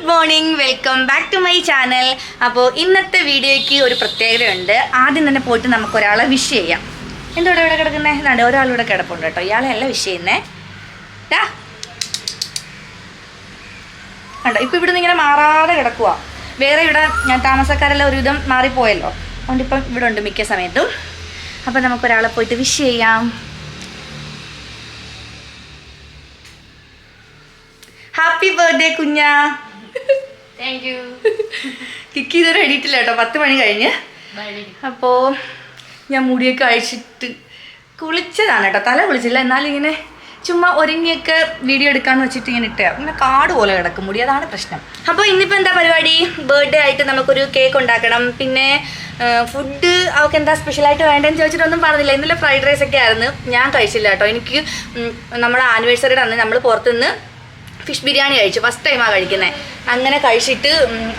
Good morning, welcome back to my channel. അപ്പോൾ ഇന്നത്തെ വീഡിയോയ്ക്ക് ഒരു പ്രത്യേകതയുണ്ട്. ആദ്യം തന്നെ പോയിട്ട് നമുക്ക് ഒരാളെ വിഷ് ചെയ്യാം. എന്തോടെ ഇവിടെ കിടക്കുന്നത്? എന്നാണ്ട് ഒരാളിവിടെ കിടപ്പുണ്ട് കേട്ടോ. ഇയാളെ അല്ല വിഷ് ചെയ്യുന്നേ. കണ്ടോ, ഇപ്പം ഇവിടെ നിന്ന് ഇങ്ങനെ മാറാതെ കിടക്കുക. വേറെ ഇവിടെ ഞാൻ താമസക്കാരെല്ലാം ഒരുവിധം മാറിപ്പോയല്ലോ, അതുകൊണ്ട് ഇപ്പം ഇവിടെ ഉണ്ട് മിക്ക സമയത്തും. അപ്പം നമുക്കൊരാളെ പോയിട്ട് വിഷ് ചെയ്യാം. ഹാപ്പി ബർത്ത്ഡേ കുഞ്ഞാ. Thank you. കിക്ക് ഇതൊരു എഡിറ്റില്ല കേട്ടോ, 10 മണി കഴിഞ്ഞ്. അപ്പോൾ ഞാൻ മുടിയൊക്കെ അഴിച്ചിട്ട് കുളിച്ചതാണ് കേട്ടോ, തല കുളിച്ചില്ല. എന്നാലും ഇങ്ങനെ ചുമ്മാ ഒരുങ്ങിയൊക്കെ വീഡിയോ എടുക്കാമെന്ന് വെച്ചിട്ട് ഇങ്ങനെ ഇട്ടേ, ഇങ്ങനെ കാട് പോലെ കിടക്കും മുടി, അതാണ് പ്രശ്നം. അപ്പോൾ ഇന്നിപ്പോൾ എന്താ പരിപാടി? ബർത്ത്ഡേ ആയിട്ട് നമുക്കൊരു കേക്ക് ഉണ്ടാക്കണം. പിന്നെ ഫുഡ് അവൾക്ക് എന്താ സ്പെഷ്യലായിട്ട് വേണ്ടതെന്ന് ചോദിച്ചിട്ടൊന്നും പറഞ്ഞില്ല. ഇന്നലെ ഫ്രൈഡ് റൈസ് ഒക്കെ ആയിരുന്നു, ഞാൻ കഴിച്ചില്ല കേട്ടോ. എനിക്ക് നമ്മുടെ ആനിവേഴ്സറിയുടെ അന്ന് നമ്മൾ പുറത്തുനിന്ന് ഫിഷ് ബിരിയാണി കഴിച്ചു, ഫസ്റ്റ് ടൈമാണ് കഴിക്കുന്നത്. അങ്ങനെ കഴിച്ചിട്ട്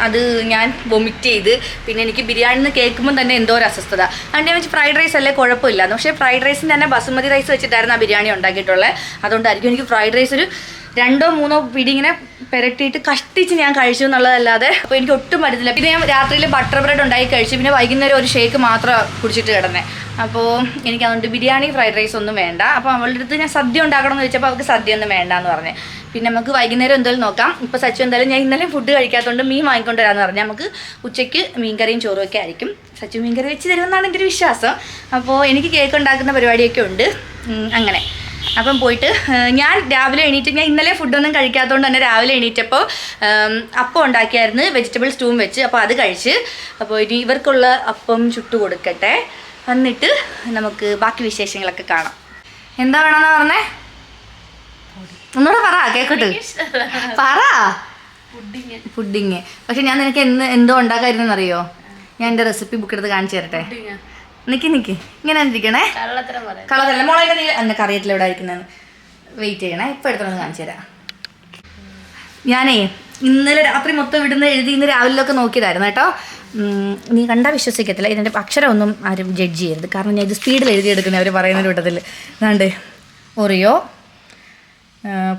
അത് ഞാൻ വൊമിറ്റ് ചെയ്ത്, പിന്നെ എനിക്ക് ബിരിയാണിന്ന് കേൾക്കുമ്പോൾ തന്നെ എന്തോ ഒരു അസ്വസ്ഥത. അതുകൊണ്ട് ഞാൻ വെച്ച് ഫ്രൈഡ് റൈസ് അല്ലേ കുഴപ്പമില്ല. പക്ഷേ ഫ്രൈഡ് റൈസിന് തന്നെ ബസുമതി റൈസ് വെച്ചിട്ടായിരുന്നു ആ ബിരിയാണി ഉണ്ടാക്കിയിട്ടുള്ളത്. അതുകൊണ്ടായിരിക്കും എനിക്ക് ഫ്രൈഡ് റൈസ് ഒരു 2-3 പിടി ഇങ്ങനെ പെരട്ടിയിട്ട് കഷ്ടിച്ച് ഞാൻ കഴിച്ചു എന്നുള്ളതല്ലാതെ അപ്പോൾ എനിക്ക് ഒട്ടും പറ്റത്തില്ല. പിന്നെ ഞാൻ രാത്രിയിൽ ബട്ടർ ബ്രെഡ് ഉണ്ടാക്കി കഴിച്ചു, പിന്നെ വൈകുന്നേരം ഒരു ഷേക്ക് മാത്രം കുടിച്ചിട്ട് കിടന്നേ. അപ്പോൾ എനിക്ക് അതുകൊണ്ട് ബിരിയാണി ഫ്രൈഡ് റൈസ് ഒന്നും വേണ്ട. അപ്പോൾ അവളുടെ അടുത്ത് ഞാൻ സദ്യ ഉണ്ടാക്കണം എന്ന് ചോദിച്ചപ്പോൾ അവൾക്ക് സദ്യ ഒന്നും വേണ്ട എന്ന് പറഞ്ഞു. പിന്നെ നമുക്ക് വൈകുന്നേരം എന്തായാലും നോക്കാം. ഇപ്പോൾ സച്ചു എന്തായാലും ഞാൻ ഇന്നലെ ഫുഡ് കഴിക്കാത്തതുകൊണ്ട് മീൻ വാങ്ങിക്കൊണ്ട് വരാമെന്ന് പറഞ്ഞാൽ നമുക്ക് ഉച്ചയ്ക്ക് മീൻകറിയും ചോറും ഒക്കെ ആയിരിക്കും. സച്ചു മീൻകറി വെച്ച് തരുമെന്നാണ് എൻ്റെ ഒരു വിശ്വാസം. അപ്പോൾ എനിക്ക് കേക്ക് ഉണ്ടാക്കുന്ന പരിപാടിയൊക്കെ ഉണ്ട്. അങ്ങനെ അപ്പം പോയിട്ട് ഞാൻ രാവിലെ എണീറ്റ്, ഞാൻ ഇന്നലെ ഫുഡൊന്നും കഴിക്കാത്തതുകൊണ്ട് തന്നെ രാവിലെ എണീറ്റപ്പോൾ അപ്പം ഉണ്ടാക്കിയായിരുന്നു, വെജിറ്റബിൾ സ്റ്റൂവും വെച്ച്. അപ്പോൾ അത് കഴിച്ച്. അപ്പോൾ ഇനി ഇവർക്കുള്ള അപ്പം ചുട്ടു കൊടുക്കട്ടെ, എന്നിട്ട് നമുക്ക് ബാക്കി വിശേഷങ്ങളൊക്കെ കാണാം. എന്താ വേണമെന്നാ പറഞ്ഞേ? ഒന്നുകൂടെ പറ, കേക്കട്ടെ. പറ. പുഡിങ്. പക്ഷെ ഞാൻ നിനക്ക് എന്തോ ഉണ്ടാക്കായിരുന്നെന്നറിയോ? ഞാൻ എൻ്റെ റെസിപ്പി ബുക്ക് എടുത്ത് കാണിച്ചു തരട്ടെ. നിക്ക് ഇങ്ങനെ ഇരിക്കണേ. കളറല്ല മോളെ, എന്നൊക്കെ അറിയത്തില്ല ഇവിടെ ഇരിക്കുന്നതെന്ന്. വെയിറ്റ് ചെയ്യണേ, ഇപ്പം എടുത്തോണ്ട് കാണിച്ചു തരാം. ഞാനേ ഇന്നലെ രാത്രി മൊത്തം ഇവിടുന്ന് എഴുതി ഇന്ന് രാവിലെയൊക്കെ നോക്കിയതായിരുന്നു കേട്ടോ. നീ കണ്ടാൽ വിശ്വസിക്കത്തില്ല, ഇതിൻ്റെ അക്ഷരമൊന്നും ആരും ജഡ്ജ് ചെയ്യരുത്. കാരണം ഞാൻ ഇത് സ്പീഡിൽ എഴുതിയെടുക്കുന്നത് അവർ പറയുന്ന കൂട്ടത്തിൽ. അതാണ്ട് ഒറിയോ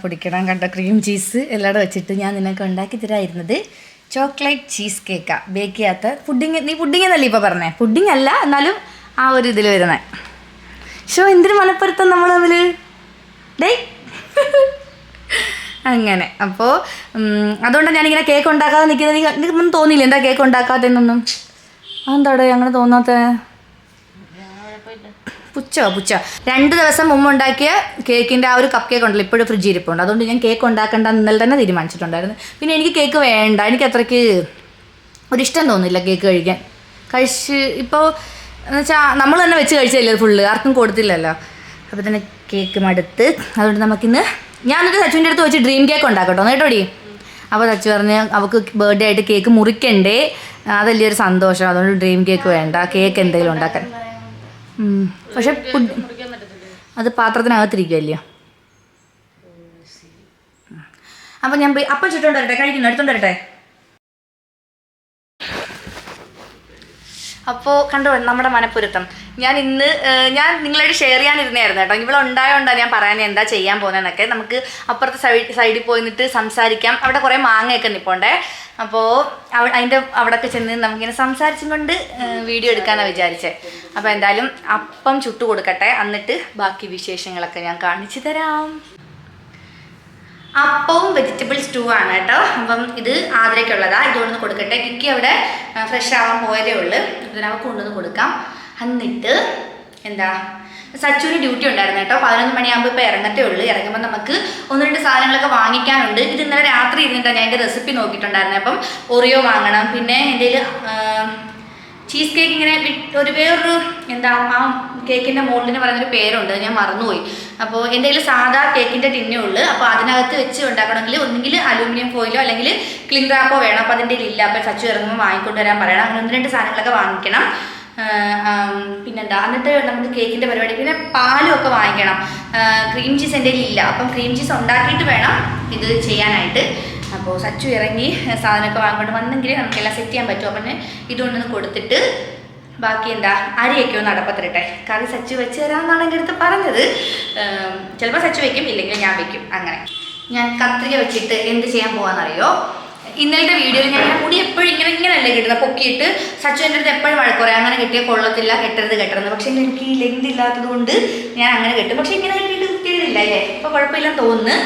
പൊടിക്കണം, കണ്ട ക്രീം ചീസ് എല്ലാം വെച്ചിട്ട് ഞാൻ നിനക്ക് ഉണ്ടാക്കി തരായിരുന്നത് ചോക്ലേറ്റ് ചീസ് കേക്കാണ്. ബേക്ക് ചെയ്യാത്ത പുഡിങ്. നീ പുഡിങ് എന്നല്ലേ ഇപ്പോൾ പറഞ്ഞേ? പുഡിങ് അല്ല, എന്നാലും ആ ഒരു ഇതിൽ വരുന്നത്. എന്തൊരു മനപ്പുറത്തം നമ്മൾ തമ്മിൽ ഡേ. അങ്ങനെ അപ്പോൾ അതുകൊണ്ടാണ് ഞാനിങ്ങനെ കേക്ക് ഉണ്ടാക്കാതെ നിൽക്കുന്നത്. നിനക്കൊന്നും തോന്നിയില്ല എന്താ കേക്ക് ഉണ്ടാക്കാത്തതെന്നൊന്നും? അതെന്താടേ അങ്ങനെ തോന്നാത്ത? പുച്ഛോ 2 ദിവസം മുമ്പ് ഉണ്ടാക്കിയ കേക്കിൻ്റെ ആ ഒരു കപ്പ് കേക്ക് ഉണ്ടല്ലോ, ഇപ്പോഴും ഫ്രിഡ്ജിൽ ഇരിപ്പുണ്ട്. അതുകൊണ്ട് ഞാൻ കേക്ക് ഉണ്ടാക്കേണ്ട ഇന്നലെ തന്നെ തീരുമാനിച്ചിട്ടുണ്ടായിരുന്നു. പിന്നെ എനിക്ക് കേക്ക് വേണ്ട, എനിക്ക് അത്രയ്ക്ക് ഒരിഷ്ടം തോന്നില്ല കേക്ക് കഴിക്കാൻ. ഇപ്പോൾ എന്ന് വെച്ചാൽ നമ്മൾ തന്നെ വെച്ച് കഴിച്ചല്ലേ ഫുള്ള്, ആർക്കും കൊടുത്തില്ലല്ലോ. അപ്പോൾ തന്നെ കേക്ക് മടുത്ത്. അതുകൊണ്ട് നമുക്കിന്ന് ഞാനൊരു സച്ചുവിൻ്റെ അടുത്ത് വെച്ച് ഡ്രീം കേക്ക് ഉണ്ടാക്കട്ടോ കേട്ടോടി. അപ്പോൾ സച്ചു പറഞ്ഞ് അവൾക്ക് ബർത്ത്ഡേ ആയിട്ട് കേക്ക് മുറിക്കണ്ടേ, അതല്ലേ ഒരു സന്തോഷം. അതുകൊണ്ട് ഡ്രീം കേക്ക് വേണ്ട, കേക്ക് എന്തെങ്കിലും ഉണ്ടാക്കാൻ. പക്ഷെ അത് പാത്രത്തിനകത്തിരിക്കുമല്ലോ. അപ്പം ഞാൻ പോയി അപ്പം ചുറ്റോണ്ട് വരട്ടെ, കഴിക്കുന്നു, എടുത്തോണ്ട് വരട്ടെ. അപ്പോൾ കണ്ടോ നമ്മുടെ മനപ്പൊരുത്തം. ഞാൻ നിങ്ങളായിട്ട് ഷെയർ ചെയ്യാനിരുന്നായിരുന്നു കേട്ടോ. ഇവിടെ ഉണ്ടായോണ്ടാണ് ഞാൻ പറയാൻ എന്താ ചെയ്യാൻ പോകുന്നതെന്നൊക്കെ. നമുക്ക് അപ്പുറത്തെ സൈഡിൽ പോയിട്ട് സംസാരിക്കാം. അവിടെ കുറേ മാങ്ങയൊക്കെ നിൽപ്പുണ്ടേ. അപ്പോൾ അതിൻ്റെ അവിടെയൊക്കെ ചെന്ന് നമുക്കിങ്ങനെ സംസാരിച്ചും കൊണ്ട് വീഡിയോ എടുക്കാനാണ് വിചാരിച്ചത്. അപ്പോൾ എന്തായാലും അപ്പം ചുട്ടു കൊടുക്കട്ടെ, എന്നിട്ട് ബാക്കി വിശേഷങ്ങളൊക്കെ ഞാൻ കാണിച്ചു തരാം. അപ്പവും വെജിറ്റബിൾ സ്റ്റൂ ആണ് കേട്ടോ. അപ്പം ഇത് ആതിരയ്ക്കുള്ളതാണ്. ഇതുകൊണ്ടൊന്ന് കൊടുക്കട്ടെ. കിക്കി അവിടെ ഫ്രഷ് ആവാൻ പോയതേ ഉള്ളൂ. ഇതിനവർക്ക് കൊണ്ടുവന്ന് കൊടുക്കാം. എന്നിട്ട് എന്താ സച്ചുവിന് ഡ്യൂട്ടി ഉണ്ടായിരുന്നു കേട്ടോ. 11 മണിയാകുമ്പോൾ ഇപ്പോൾ ഇറങ്ങത്തേ ഉള്ളൂ. ഇറങ്ങുമ്പോൾ നമുക്ക് 1-2 സാധനങ്ങളൊക്കെ വാങ്ങിക്കാനുണ്ട്. ഇത് ഇന്നലെ രാത്രി ഇരുന്നിട്ടാണ് ഞാൻ എൻ്റെ റെസിപ്പി നോക്കിയിട്ടുണ്ടായിരുന്നത്. അപ്പം ഒറിയോ വാങ്ങണം. പിന്നെ എൻ്റെ ചീസ് കേക്ക് ഇങ്ങനെ വേറൊരു എന്താ ആ കേക്കിൻ്റെ മോൾഡിന് പറയുന്നൊരു പേരുണ്ട്, ഞാൻ മറന്നുപോയി. അപ്പോൾ എൻ്റെ കയ്യിൽ സാധാ കേക്കിൻ്റെ ടിന്നേ ഉള്ളൂ. അപ്പോൾ അതിനകത്ത് വെച്ച് ഉണ്ടാക്കണമെങ്കിൽ ഒന്നുകിൽ അലൂമിനിയം ഫോയിലോ അല്ലെങ്കിൽ ക്ലിംഗ് റാപ്പോ വേണം. അപ്പോൾ അതിൻ്റെ ഇല്ല. അപ്പോൾ സച്ചു ഇറങ്ങുമ്പോൾ വാങ്ങിക്കൊണ്ട് വരാൻ പറയണം. അങ്ങനെ 1-2 സാധനങ്ങളൊക്കെ വാങ്ങിക്കണം. പിന്നെന്താ എന്നിട്ട് നമുക്ക് കേക്കിൻ്റെ പരിപാടി. പിന്നെ പാലും ഒക്കെ വാങ്ങിക്കണം. ക്രീം ചീസ് എൻ്റെ കയ്യിൽ ഇല്ല. അപ്പം ക്രീം ചീസ് ഉണ്ടാക്കിയിട്ട് വേണം ഇത് ചെയ്യാനായിട്ട്. അപ്പോൾ സച്ചു ഇറങ്ങി സാധനമൊക്കെ വാങ്ങിക്കൊണ്ട് വന്നെങ്കിൽ നമുക്കെല്ലാം സെറ്റ് ചെയ്യാൻ പറ്റും. അപ്പം ഇതുകൊണ്ടൊന്ന് കൊടുത്തിട്ട് ബാക്കി എന്താ അരിയൊക്കെ ഒന്ന് അടപ്പത്തിരട്ടെ. കറി സച്ചു വെച്ച് തരാമെന്നാണ് എൻ്റെ അടുത്ത് പറഞ്ഞത്. ചിലപ്പോൾ സച്ചു വയ്ക്കും, ഇല്ലെങ്കിൽ ഞാൻ വയ്ക്കും. അങ്ങനെ ഞാൻ കത്രിക വെച്ചിട്ട് എന്ത് ചെയ്യാൻ പോകാമെന്നറിയോ? ഇന്നലത്തെ വീഡിയോയിൽ ഞാൻ മുടി എപ്പോഴും ഇങ്ങനെയല്ലേ കിട്ടുന്നത്, പൊക്കിയിട്ട് സച്ചുവിൻ്റെ അടുത്ത് എപ്പോഴും വഴക്കുറേ അങ്ങനെ കെട്ടിയാൽ കൊള്ളത്തില്ല, കെട്ടരുത്. പക്ഷേ എനിക്ക് ഈ ലെങ്ത് ഇല്ലാത്തത് കൊണ്ട് ഞാൻ അങ്ങനെ കെട്ടും. പക്ഷേ ഇങ്ങനെ കെട്ടിയിട്ട് വൃത്തിയില്ല അല്ലേ, ഇപ്പോൾ കുഴപ്പമില്ലെന്ന് തോന്നുന്നു.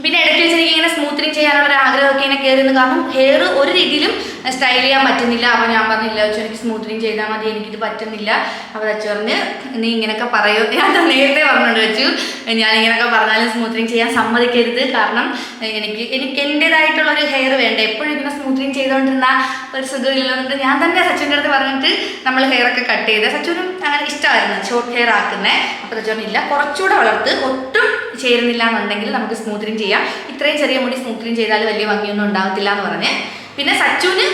പിന്നെ ഇടയ്ക്ക് വെച്ച് എനിക്ക് ഇങ്ങനെ സ്മൂത്തനിങ് ചെയ്യാനുള്ള ഒരു ആഗ്രഹമൊക്കെ ഇങ്ങനെ കയറുന്നു. കാരണം ഹെയർ ഒരു രീതിയിലും സ്റ്റൈൽ ചെയ്യാൻ പറ്റുന്നില്ല. അപ്പോൾ ഞാൻ പറഞ്ഞില്ല വെച്ചാൽ എനിക്ക് സ്മൂത്തനിങ് ചെയ്താൽ മതി, എനിക്കിത് പറ്റുന്നില്ല. അപ്പോൾ വെച്ച് പറഞ്ഞ് നീ ഇങ്ങനെയൊക്കെ പറയൂ, ഞാൻ നേരത്തെ പറഞ്ഞുകൊണ്ട് വെച്ചു ഞാൻ ഇങ്ങനെയൊക്കെ പറഞ്ഞാലും സ്മൂത്തനിങ് ചെയ്യാൻ സമ്മതിക്കരുത്. കാരണം എനിക്ക് എൻ്റേതായിട്ടുള്ളൊരു ഹെയർ വേണ്ട, എപ്പോഴും ഇങ്ങനെ സ്മൂത്തനിങ് ചെയ്തുകൊണ്ടിരുന്ന ഒരു സുഖമില്ലെന്നുണ്ട്. ഞാൻ തന്നെ സച്ചുവിൻ്റെ അടുത്ത് പറഞ്ഞിട്ട് നമ്മൾ ഹെയറൊക്കെ കട്ട് ചെയ്ത്, സച്ചുവിനും അങ്ങനെ ഇഷ്ടമായിരുന്നു ഷോർട്ട് ഹെയർ ആക്കുന്നത്. അപ്പോൾ സച്ചുവിനില്ല, കുറച്ചുകൂടെ വളർത്ത്, ഒട്ടും ചേരുന്നില്ല എന്നുണ്ടെങ്കിൽ നമുക്ക് സ്മൂത്തനിങ് ചെയ്യാം, ഇത്രയും ചെറിയ മുടി സ്മൂത്തനിങ് ചെയ്താൽ വലിയ ഭംഗിയൊന്നും ഉണ്ടാകത്തില്ല എന്ന് പറഞ്ഞ്. പിന്നെ സച്ചുവിന്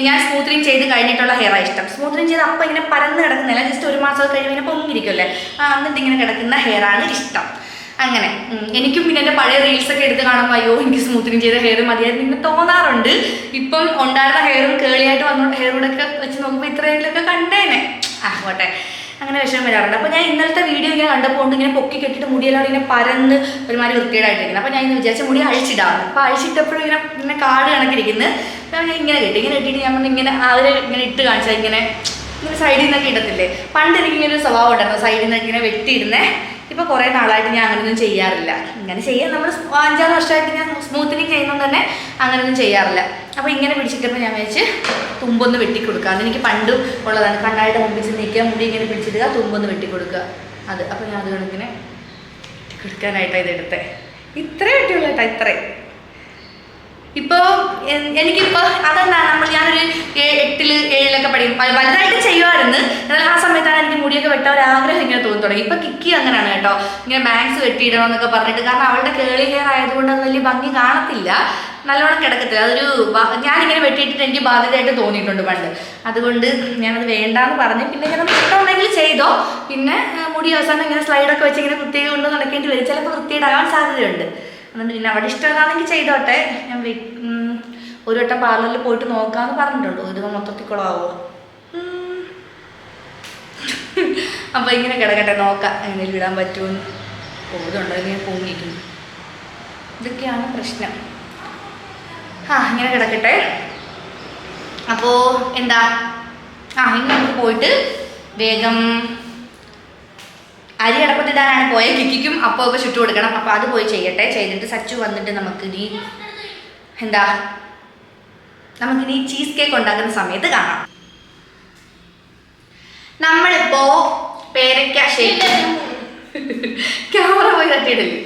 ഞാൻ സ്മൂത്തനിങ് ചെയ്ത് കഴിഞ്ഞിട്ടുള്ള ഹെയറാണ് ഇഷ്ടം. സ്മൂത്തനിങ് ചെയ്ത് അപ്പം ഇങ്ങനെ പരന്ന് കിടക്കുന്നില്ല, ജസ്റ്റ് ഒരു മാസം കഴിയുമ്പോൾ ഇങ്ങനെ പൊങ്ങിയിരിക്കുമല്ലേ, എന്നിട്ട് ഇങ്ങനെ കിടക്കുന്ന ഹെയറാണ് ഇഷ്ടം. അങ്ങനെ എനിക്കും പിന്നെ എൻ്റെ പഴയ റീൽസൊക്കെ എടുത്ത് കാണുമ്പോൾ അയ്യോ എനിക്ക് സ്മൂത്തനിങ് ചെയ്ത ഹെയർ മതിയായിരുന്നു ഇങ്ങനെ തോന്നാറുണ്ട്. ഇപ്പം ഉണ്ടായിരുന്ന ഹെയറും കേളിയായിട്ട് വന്ന ഹെയറോടൊക്കെ വെച്ച് നോക്കുമ്പോൾ ഇത്രയെങ്കിലൊക്കെ കണ്ടേനെ, പോട്ടെ, അങ്ങനെ വിഷമം വരാറുണ്ട്. അപ്പോൾ ഞാൻ ഇന്നലത്തെ വീഡിയോ ഇങ്ങനെ കണ്ടപ്പോൾ കൊണ്ട് ഇങ്ങനെ പൊക്കി കെട്ടിയിട്ട് മുടിയെല്ലാം ഇങ്ങനെ പരന്ന് ഒരുമാതിരി വൃത്തികേടായിട്ടിരിക്കുന്നത്. അപ്പോൾ ഞാൻ ഇന്ന് വിചാരിച്ച മുടി അഴിച്ചിടാറുണ്ട്. അപ്പോൾ അഴിച്ചിട്ടപ്പോഴും ഇങ്ങനെ കാട് കണക്കിരിക്കുന്നത്. അപ്പോൾ ഞാൻ ഇങ്ങനെ കെട്ടിയിട്ട് ഞാൻ ഇങ്ങനെ അവരെ ഇങ്ങനെ ഇട്ട് കാണിച്ചാൽ ഇങ്ങനെ സൈഡിൽ നിന്നൊക്കെ ഇടത്തില്ലേ. പണ്ട് എനിക്കിങ്ങനെ ഒരു സ്വഭാവം ഉണ്ടായിരുന്നു, സൈഡിൽ നിന്നൊക്കെ ഇങ്ങനെ വെട്ടിയിടുന്നേ. ഇപ്പോൾ കുറേ നാളായിട്ട് ഞാൻ അങ്ങനെയൊന്നും ചെയ്യാറില്ല. ഇങ്ങനെ ചെയ്യാൻ നമ്മൾ 5-6 വർഷമായിട്ട് ഞാൻ സ്മൂത്തനിങ് ചെയ്യുന്നത് തന്നെ അങ്ങനെയൊന്നും ചെയ്യാറില്ല. അപ്പോൾ ഇങ്ങനെ പിടിച്ചിട്ടപ്പോൾ ഞാൻ വെച്ച് തുമ്പൊന്ന് വെട്ടിക്കൊടുക്കുക. എനിക്ക് പണ്ടും ഉള്ളതാണ്, കണ്ണായിട്ട് മുമ്പിൽ നിൽക്കുക, മുടി ഇങ്ങനെ പിടിച്ചിടുക, തുമ്പൊന്ന് വെട്ടിക്കൊടുക്കുക. അപ്പോൾ ഞാൻ അത് കണക്കിനെ കൊടുക്കാനായിട്ടാണ് ഇതെടുത്തത്. ഇത്രേ വെട്ടിയുള്ള കേട്ടോ, ഇത്രേ. ഇപ്പോൾ എനിക്കിപ്പോൾ അതെന്താ, ഞാനൊരു 8-7 പഠിക്കും, വലുതായിട്ട് ചെയ്യുമായിരുന്നു. എന്നാൽ ആ സമയത്താണ് എനിക്ക് മുടിയൊക്കെ വെട്ടാൻ ഒരു ആഗ്രഹം ഇങ്ങനെ തോന്നി തുടങ്ങി. ഇപ്പോൾ കിക്കി അങ്ങനെയാണ് കേട്ടോ, ഇങ്ങനെ ബാങ്ക്സ് വെട്ടിയിടണമെന്നൊക്കെ പറഞ്ഞിട്ട്. കാരണം അവളുടെ കേളി ഹെയർ ആയതുകൊണ്ട് അത് വലിയ ഭംഗി കാണത്തില്ല, നല്ലോണം കിടക്കത്തില്ല. അതൊരു ഞാനിങ്ങനെ വെട്ടിയിട്ടിട്ട് എനിക്ക് ബാധ്യതയായിട്ട് തോന്നിയിട്ടുണ്ട് പണ്ട്. അതുകൊണ്ട് ഞാനത് വേണ്ടാന്ന് പറഞ്ഞ് പിന്നെ ഞാൻ ഇഷ്ടമുണ്ടെങ്കിൽ ചെയ്തോ. പിന്നെ മുടി അവസാനം ഇങ്ങനെ സ്ലൈഡൊക്കെ വെച്ച് ഇങ്ങനെ കുത്തിയെ കൊണ്ട് നടക്കേണ്ടി വരും, ചിലപ്പോൾ വൃത്തിയിടാൻ സാധ്യതയുണ്ട്. അതുകൊണ്ട് പിന്നെ അവിടെ ഇഷ്ടമാണെങ്കിൽ ചെയ്തോട്ടെ. ഞാൻ ഒരു വട്ടം പാർലറിൽ പോയിട്ട് നോക്കാമെന്ന് പറഞ്ഞിട്ടുണ്ട്, ഇത് മൊത്തത്തിൽ കുളമാവോ. അപ്പോൾ ഇങ്ങനെ കിടക്കട്ടെ, നോക്കാം എങ്ങനെയും വിടാൻ പറ്റുമെന്ന്. ഇതുണ്ടോ ഇങ്ങനെ പൊങ്ങിയിരിക്കുന്നു, ഇതൊക്കെയാണ് പ്രശ്നം. ഇങ്ങനെ കിടക്കട്ടെ. അപ്പോൾ എന്താ, ഇനി നമുക്ക് പോയിട്ട് വേഗം അരി അടപ്പത്തിടാനാണ് പോയത്. കിക്കിക്കും അപ്പോൾ ഒക്കെ ചുറ്റു കൊടുക്കണം. അപ്പോൾ അത് പോയി ചെയ്യട്ടെ. ചെയ്തിട്ട് സച്ചു വന്നിട്ട് നമുക്കിനി ചീസ് കേക്ക് ഉണ്ടാക്കുന്ന സമയത്ത് കാണാം. നമ്മളിപ്പോ പേരയ്ക്ക ഷേക്ക് ക്യാമറ പോയി തട്ടിയിടല്ലേ.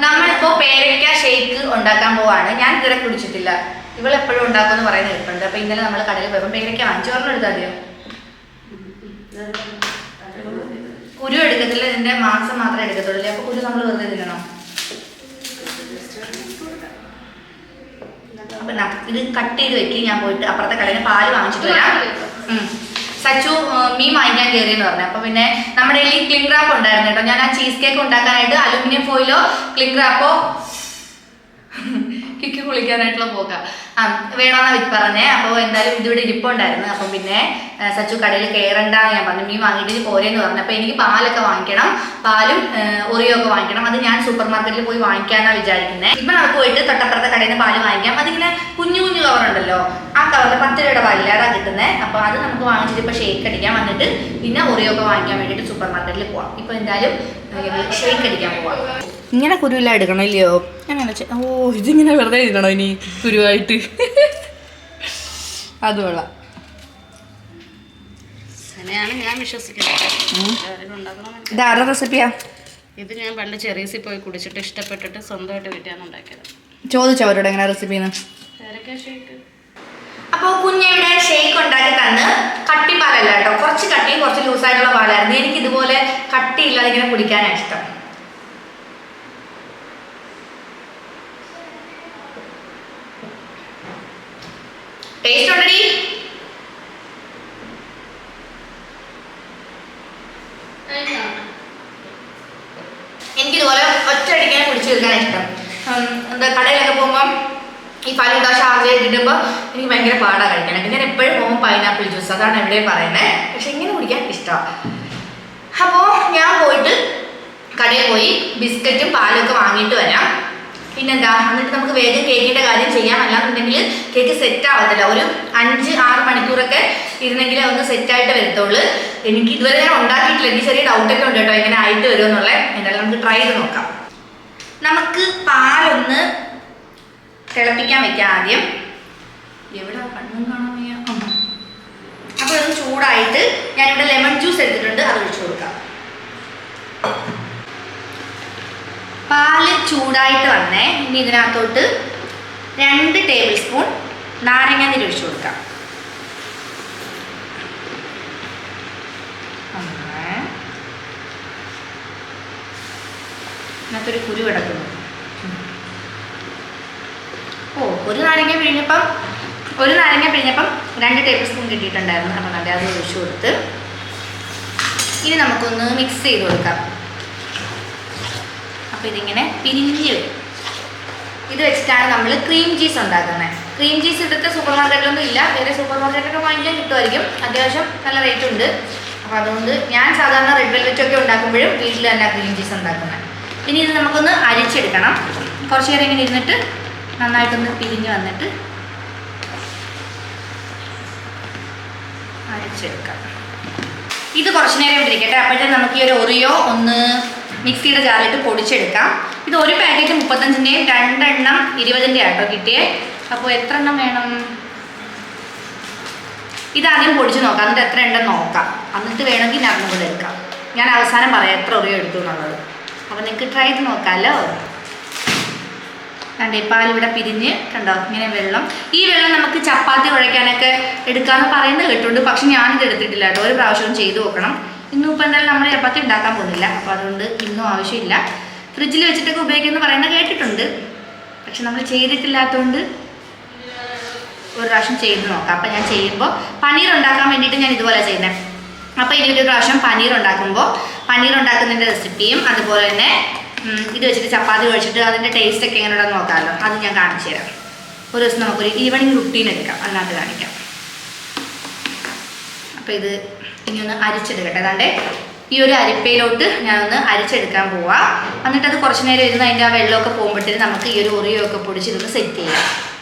നമ്മളിപ്പോ പേരയ്ക്ക ഷേക്ക് ഉണ്ടാക്കാൻ പോവാണ്. ഞാൻ ഇതുവരെ കുടിച്ചിട്ടില്ല, ഇവളെപ്പോഴും ഉണ്ടാക്കുമെന്ന് പറയുന്നത് കേട്ടിട്ടുണ്ട്. അപ്പോൾ ഇന്നലെ നമ്മൾ കടയിൽ പോയപ്പോൾ പേരയ്ക്ക വാങ്ങിച്ചു. ഒരെണ്ണം എടുത്താൽ മതിയോ? കുരു എടുക്കത്തില്ല, ഇതിൻ്റെ മാംസം മാത്രമേ എടുക്കത്തുള്ളൂ. അപ്പോൾ കുരു നമ്മൾ വെറുതെ തിന്നണോ? അപ്പം ഇത് കട്ട് ചെയ്ത് വെക്കി. ഞാൻ പോയിട്ട് അപ്പുറത്തെ കടയിൽ പാല് വാങ്ങിച്ചിട്ട് വരാം. സച്ചു മീൻ വാങ്ങിക്കാൻ കയറിയെന്ന് പറഞ്ഞു. അപ്പോൾ പിന്നെ നമ്മുടെ ഈ ക്ലിംഗ് റാപ്പ് ഉണ്ടായിരുന്നു കേട്ടോ. ഞാൻ ആ ചീസ് കേക്ക് ഉണ്ടാക്കാനായിട്ട് അലുമിനിയം ഫോയിലോ ക്ലിംഗ് റാപ്പോ കിക്ക് കുളിക്കാനായിട്ടുള്ള പോക്ക വേണമെന്നാണ് പറഞ്ഞേ. അപ്പോൾ എന്തായാലും ഇതിവിടെ ഇരിപ്പുണ്ടായിരുന്നു. അപ്പം പിന്നെ സച്ചു കടയിൽ കയറണ്ടെന്ന് ഞാൻ പറഞ്ഞു, മീൻ വാങ്ങിയിട്ട് പോരെന്ന് പറഞ്ഞു. അപ്പോൾ എനിക്ക് പാലൊക്കെ വാങ്ങിക്കണം, പാലും ഒറിയോ ഒക്കെ വാങ്ങിക്കണം. അത് ഞാൻ സൂപ്പർ മാർക്കറ്റിൽ പോയി വാങ്ങിക്കാനാണ് വിചാരിക്കുന്നത്. ഇപ്പം നമുക്ക് പോയിട്ട് തൊട്ടപ്പുറത്തെ കടയിൽ നിന്ന് പാല് വാങ്ങിക്കാം. അതിങ്ങനെ കുഞ്ഞു കുഞ്ഞു കവറുണ്ടല്ലോ, ആ കവറിൽ 10 രൂപയുടെ പാലിലാണ് കിട്ടുന്നത്. അപ്പോൾ അത് നമുക്ക് വാങ്ങിച്ചിട്ട് ഇപ്പോൾ ഷേക്ക് അടിക്കാൻ വന്നിട്ട് പിന്നെ ഒറിയോ ഒക്കെ വാങ്ങിക്കാൻ വേണ്ടിയിട്ട് സൂപ്പർ മാർക്കറ്റിൽ പോവാം. ഇപ്പോൾ എന്തായാലും ഷേക്ക് അടിക്കാൻ പോവാം. ഇങ്ങനെ കുരുവില്ല എടുക്കണം ഇല്ലയോ? അങ്ങനെ ഇതിങ്ങനെ വെറുതെ ഇരിക്കണോ ഇനി കുരുവായിട്ട്? അത് കൊള്ളാം, ഞാൻ വിശ്വസിക്കുന്നത്. ഇത് ആരുടെ റെസിപ്പിയാ? ഇത് ഞാൻ പണ്ട് ചെറീസിൽ പോയി കുടിച്ചിട്ട് ഇഷ്ടപ്പെട്ടിട്ട് സ്വന്തമായിട്ട് വീട്ടിലാണ് ഉണ്ടാക്കിയത്. ചോദിച്ചോ അവരോട് എങ്ങനെ റെസിപ്പിന്ന്? അപ്പോൾ കുഞ്ഞിവിടെ ഷേക്ക് ഉണ്ടാക്കി തന്ന്. കട്ടിപ്പാലല്ല കേട്ടോ, കുറച്ച് കട്ടിയും കുറച്ച് ലൂസായിട്ടുള്ള പാലായിരുന്നു. എനിക്ക് ഇതുപോലെ കട്ടിയില്ലാതെ ഇങ്ങനെ കുടിക്കാനാണ് ഇഷ്ടം. ടേസ്റ്റ് ഉണ്ടടി? എനിക്കിതുപോലെ ഒറ്റയടിക്കാൻ കുടിച്ചു തീർക്കാൻ ഇഷ്ടം. എന്താ കടയിലൊക്കെ പോകുമ്പം ഈ ഫലൂദ ഷാർജ കിട്ടുമ്പോൾ എനിക്ക് ഭയങ്കര പാടാണ് കഴിക്കാനായിട്ട്. ഞാൻ എപ്പോഴും പോകുമ്പോൾ പൈനാപ്പിൾ ജ്യൂസ്, അതാണ് എവിടെയും പറയുന്നത്. പക്ഷെ ഇങ്ങനെ കുടിക്കാൻ ഇഷ്ടമാണ്. അപ്പോൾ ഞാൻ പോയിട്ട് കടയിൽ പോയി ബിസ്ക്കറ്റും പാലും ഒക്കെ വാങ്ങിയിട്ട് വരാം. പിന്നെന്താ, എന്നിട്ട് നമുക്ക് വേഗം കേക്കിൻ്റെ കാര്യം ചെയ്യാം. അല്ലാന്നുണ്ടെങ്കിൽ കേക്ക് സെറ്റ് ആവത്തില്ല. ഒരു 5-6 മണിക്കൂറൊക്കെ ഇരുന്നെങ്കിലേ ഒന്ന് സെറ്റായിട്ട് വരത്തുള്ളൂ. എനിക്ക് ഇതുവരെ ഞാൻ ഉണ്ടാക്കിയിട്ടില്ല. എനിക്ക് ചെറിയ ഡൗട്ടൊക്കെ ഉണ്ട് കേട്ടോ എങ്ങനെ ആയിട്ട് വരുമെന്നുള്ള. എന്തായാലും നമുക്ക് ട്രൈ ചെയ്ത് നോക്കാം. നമുക്ക് പാലൊന്ന് തിളപ്പിക്കാൻ വെക്കാം ആദ്യം. എവിടെ കണ്ണും കാണാൻ വയ്യ. അപ്പോൾ ഇതൊന്ന് ചൂടായിട്ട് ഞാനിവിടെ ലെമൺ ജ്യൂസ് എടുത്തിട്ടുണ്ട്, അത് ഒഴിച്ചു കൊടുക്കാം. പാല് ചൂടായിട്ട് വന്നേ. ഇനി ഇതിനകത്തോട്ട് 2 ടേബിൾ സ്പൂൺ നാരങ്ങാനീര് ഒഴിച്ചു കൊടുക്കാം. ഇതിനകത്തൊരു കുരു കിടക്കുന്നു. ഒരു നാരങ്ങ പിഴിഞ്ഞപ്പം 2 ടേബിൾ സ്പൂൺ കിട്ടിയിട്ടുണ്ടായിരുന്നു. അപ്പം നല്ല അത് ഒഴിച്ചു കൊടുത്ത് ഇനി നമുക്കൊന്ന് മിക്സ് ചെയ്ത് കൊടുക്കാം. അപ്പോൾ ഇതിങ്ങനെ പിരിഞ്ഞ് വരും. ഇത് വെച്ചിട്ടാണ് നമ്മൾ ക്രീം ചീസ് ഉണ്ടാക്കുന്നത്. ക്രീം ചീസ് ഇവിടുത്തെ സൂപ്പർ മാർക്കറ്റിലൊന്നും ഇല്ല. വേറെ സൂപ്പർ മാർക്കറ്റൊക്കെ വാങ്ങിക്കാൻ കിട്ടുമായിരിക്കും. അത്യാവശ്യം നല്ല റേറ്റ് ഉണ്ട്. അപ്പോൾ അതുകൊണ്ട് ഞാൻ സാധാരണ റെഡ് വെൽവെറ്റൊക്കെ ഉണ്ടാക്കുമ്പോഴും വീട്ടിൽ തന്നെ ക്രീം ചീസ് ഉണ്ടാക്കുന്നത്. ഇനി ഇത് നമുക്കൊന്ന് അരിച്ചെടുക്കണം. കുറച്ച് നേരം ഇങ്ങനെ ഇരുന്നിട്ട് നന്നായിട്ടൊന്ന് പിരിഞ്ഞ് വന്നിട്ട് അരിച്ചെടുക്കാം. ഇത് കുറച്ച് നേരം ഇട്ടിരിക്കട്ടെ. അപ്പോഴത്തേക്കും നമുക്ക് ഈ ഒരു ഒറിയോ ഒന്ന് മിക്സിയുടെ ജാറിലിട്ട് പൊടിച്ചെടുക്കാം. ഇത് ഒരു പാക്കറ്റ് 35-ൻ്റെയും 2 എണ്ണം 20-ൻ്റെ ആട്ടോ കിട്ടിയേ. അപ്പോൾ എത്ര എണ്ണം വേണം? ഇതാദ്യം പൊടിച്ച് നോക്കാം, എന്നിട്ട് എത്ര ഉണ്ടെന്ന് നോക്കാം. എന്നിട്ട് വേണമെങ്കിൽ ഞാൻ കൂടെ എടുക്കാം. ഞാൻ അവസാനം പറയാം എത്ര ഒറിയോ എടുത്തു എന്നുള്ളത്. അപ്പോൾ നിങ്ങൾക്ക് ട്രൈ ചെയ്ത് നോക്കാമല്ലോ. കണ്ടേ പാലിവിടെ പിരിഞ്ഞ് കണ്ടോ ഇങ്ങനെ വെള്ളം. ഈ വെള്ളം നമുക്ക് ചപ്പാത്തി കുഴയ്ക്കാനൊക്കെ എടുക്കാമെന്ന് പറയുന്നത് കേട്ടുണ്ട്. പക്ഷെ ഞാനിത് എടുത്തിട്ടില്ല കേട്ടോ. ഒരു പ്രാവശ്യവും ചെയ്ത് നോക്കണം. ഇന്നും ഇപ്പം എന്തായാലും നമ്മൾ ചപ്പാത്തി ഉണ്ടാക്കാൻ പോകുന്നില്ല. അപ്പോൾ അതുകൊണ്ട് ഇന്നും ആവശ്യമില്ല. ഫ്രിഡ്ജിൽ വെച്ചിട്ടൊക്കെ ഉപയോഗിക്കുമെന്ന് പറയുന്നത് കേട്ടിട്ടുണ്ട്. പക്ഷെ നമ്മൾ ചെയ്തിട്ടില്ലാത്തതുകൊണ്ട് ഒരു പ്രാവശ്യം ചെയ്ത് നോക്കാം. അപ്പം ഞാൻ ചെയ്യുമ്പോൾ പനീർ ഉണ്ടാക്കാൻ വേണ്ടിയിട്ട് ഞാൻ ഇതുപോലെ ചെയ്യുന്നത്. അപ്പോൾ ഇനി ഒരു പ്രാവശ്യം പനീർ ഉണ്ടാക്കുന്നതിൻ്റെ റെസിപ്പിയും അതുപോലെ തന്നെ ഇത് വെച്ചിട്ട് ചപ്പാത്തി കഴിച്ചിട്ട് അതിൻ്റെ ടേസ്റ്റൊക്കെ എങ്ങനെയുണ്ടെന്ന് നോക്കാമല്ലോ. അത് ഞാൻ കാണിച്ചു തരാം. ഒരു ദിവസം നമുക്കൊരു ഈവനിങ് റുട്ടീൻ എടുക്കാം, അതിനകത്ത് കാണിക്കാം. അപ്പോൾ ഇത് ഇനി ഒന്ന് അരിച്ചെടുക്കട്ടെ. അതാണ്ട് ഈ ഒരു അരിപ്പയിലോട്ട് ഞാനൊന്ന് അരിച്ചെടുക്കാൻ പോവാം. എന്നിട്ട് അത് കുറച്ച് നേരം ഇരുന്ന് അതിൻ്റെ ആ വെള്ളമൊക്കെ പോകുമ്പോഴത്തേന് നമുക്ക് ഈ ഒരു ഒറിയോ ഒക്കെ പൊടിച്ച് ഇതൊന്ന് സെറ്റ് ചെയ്യാം.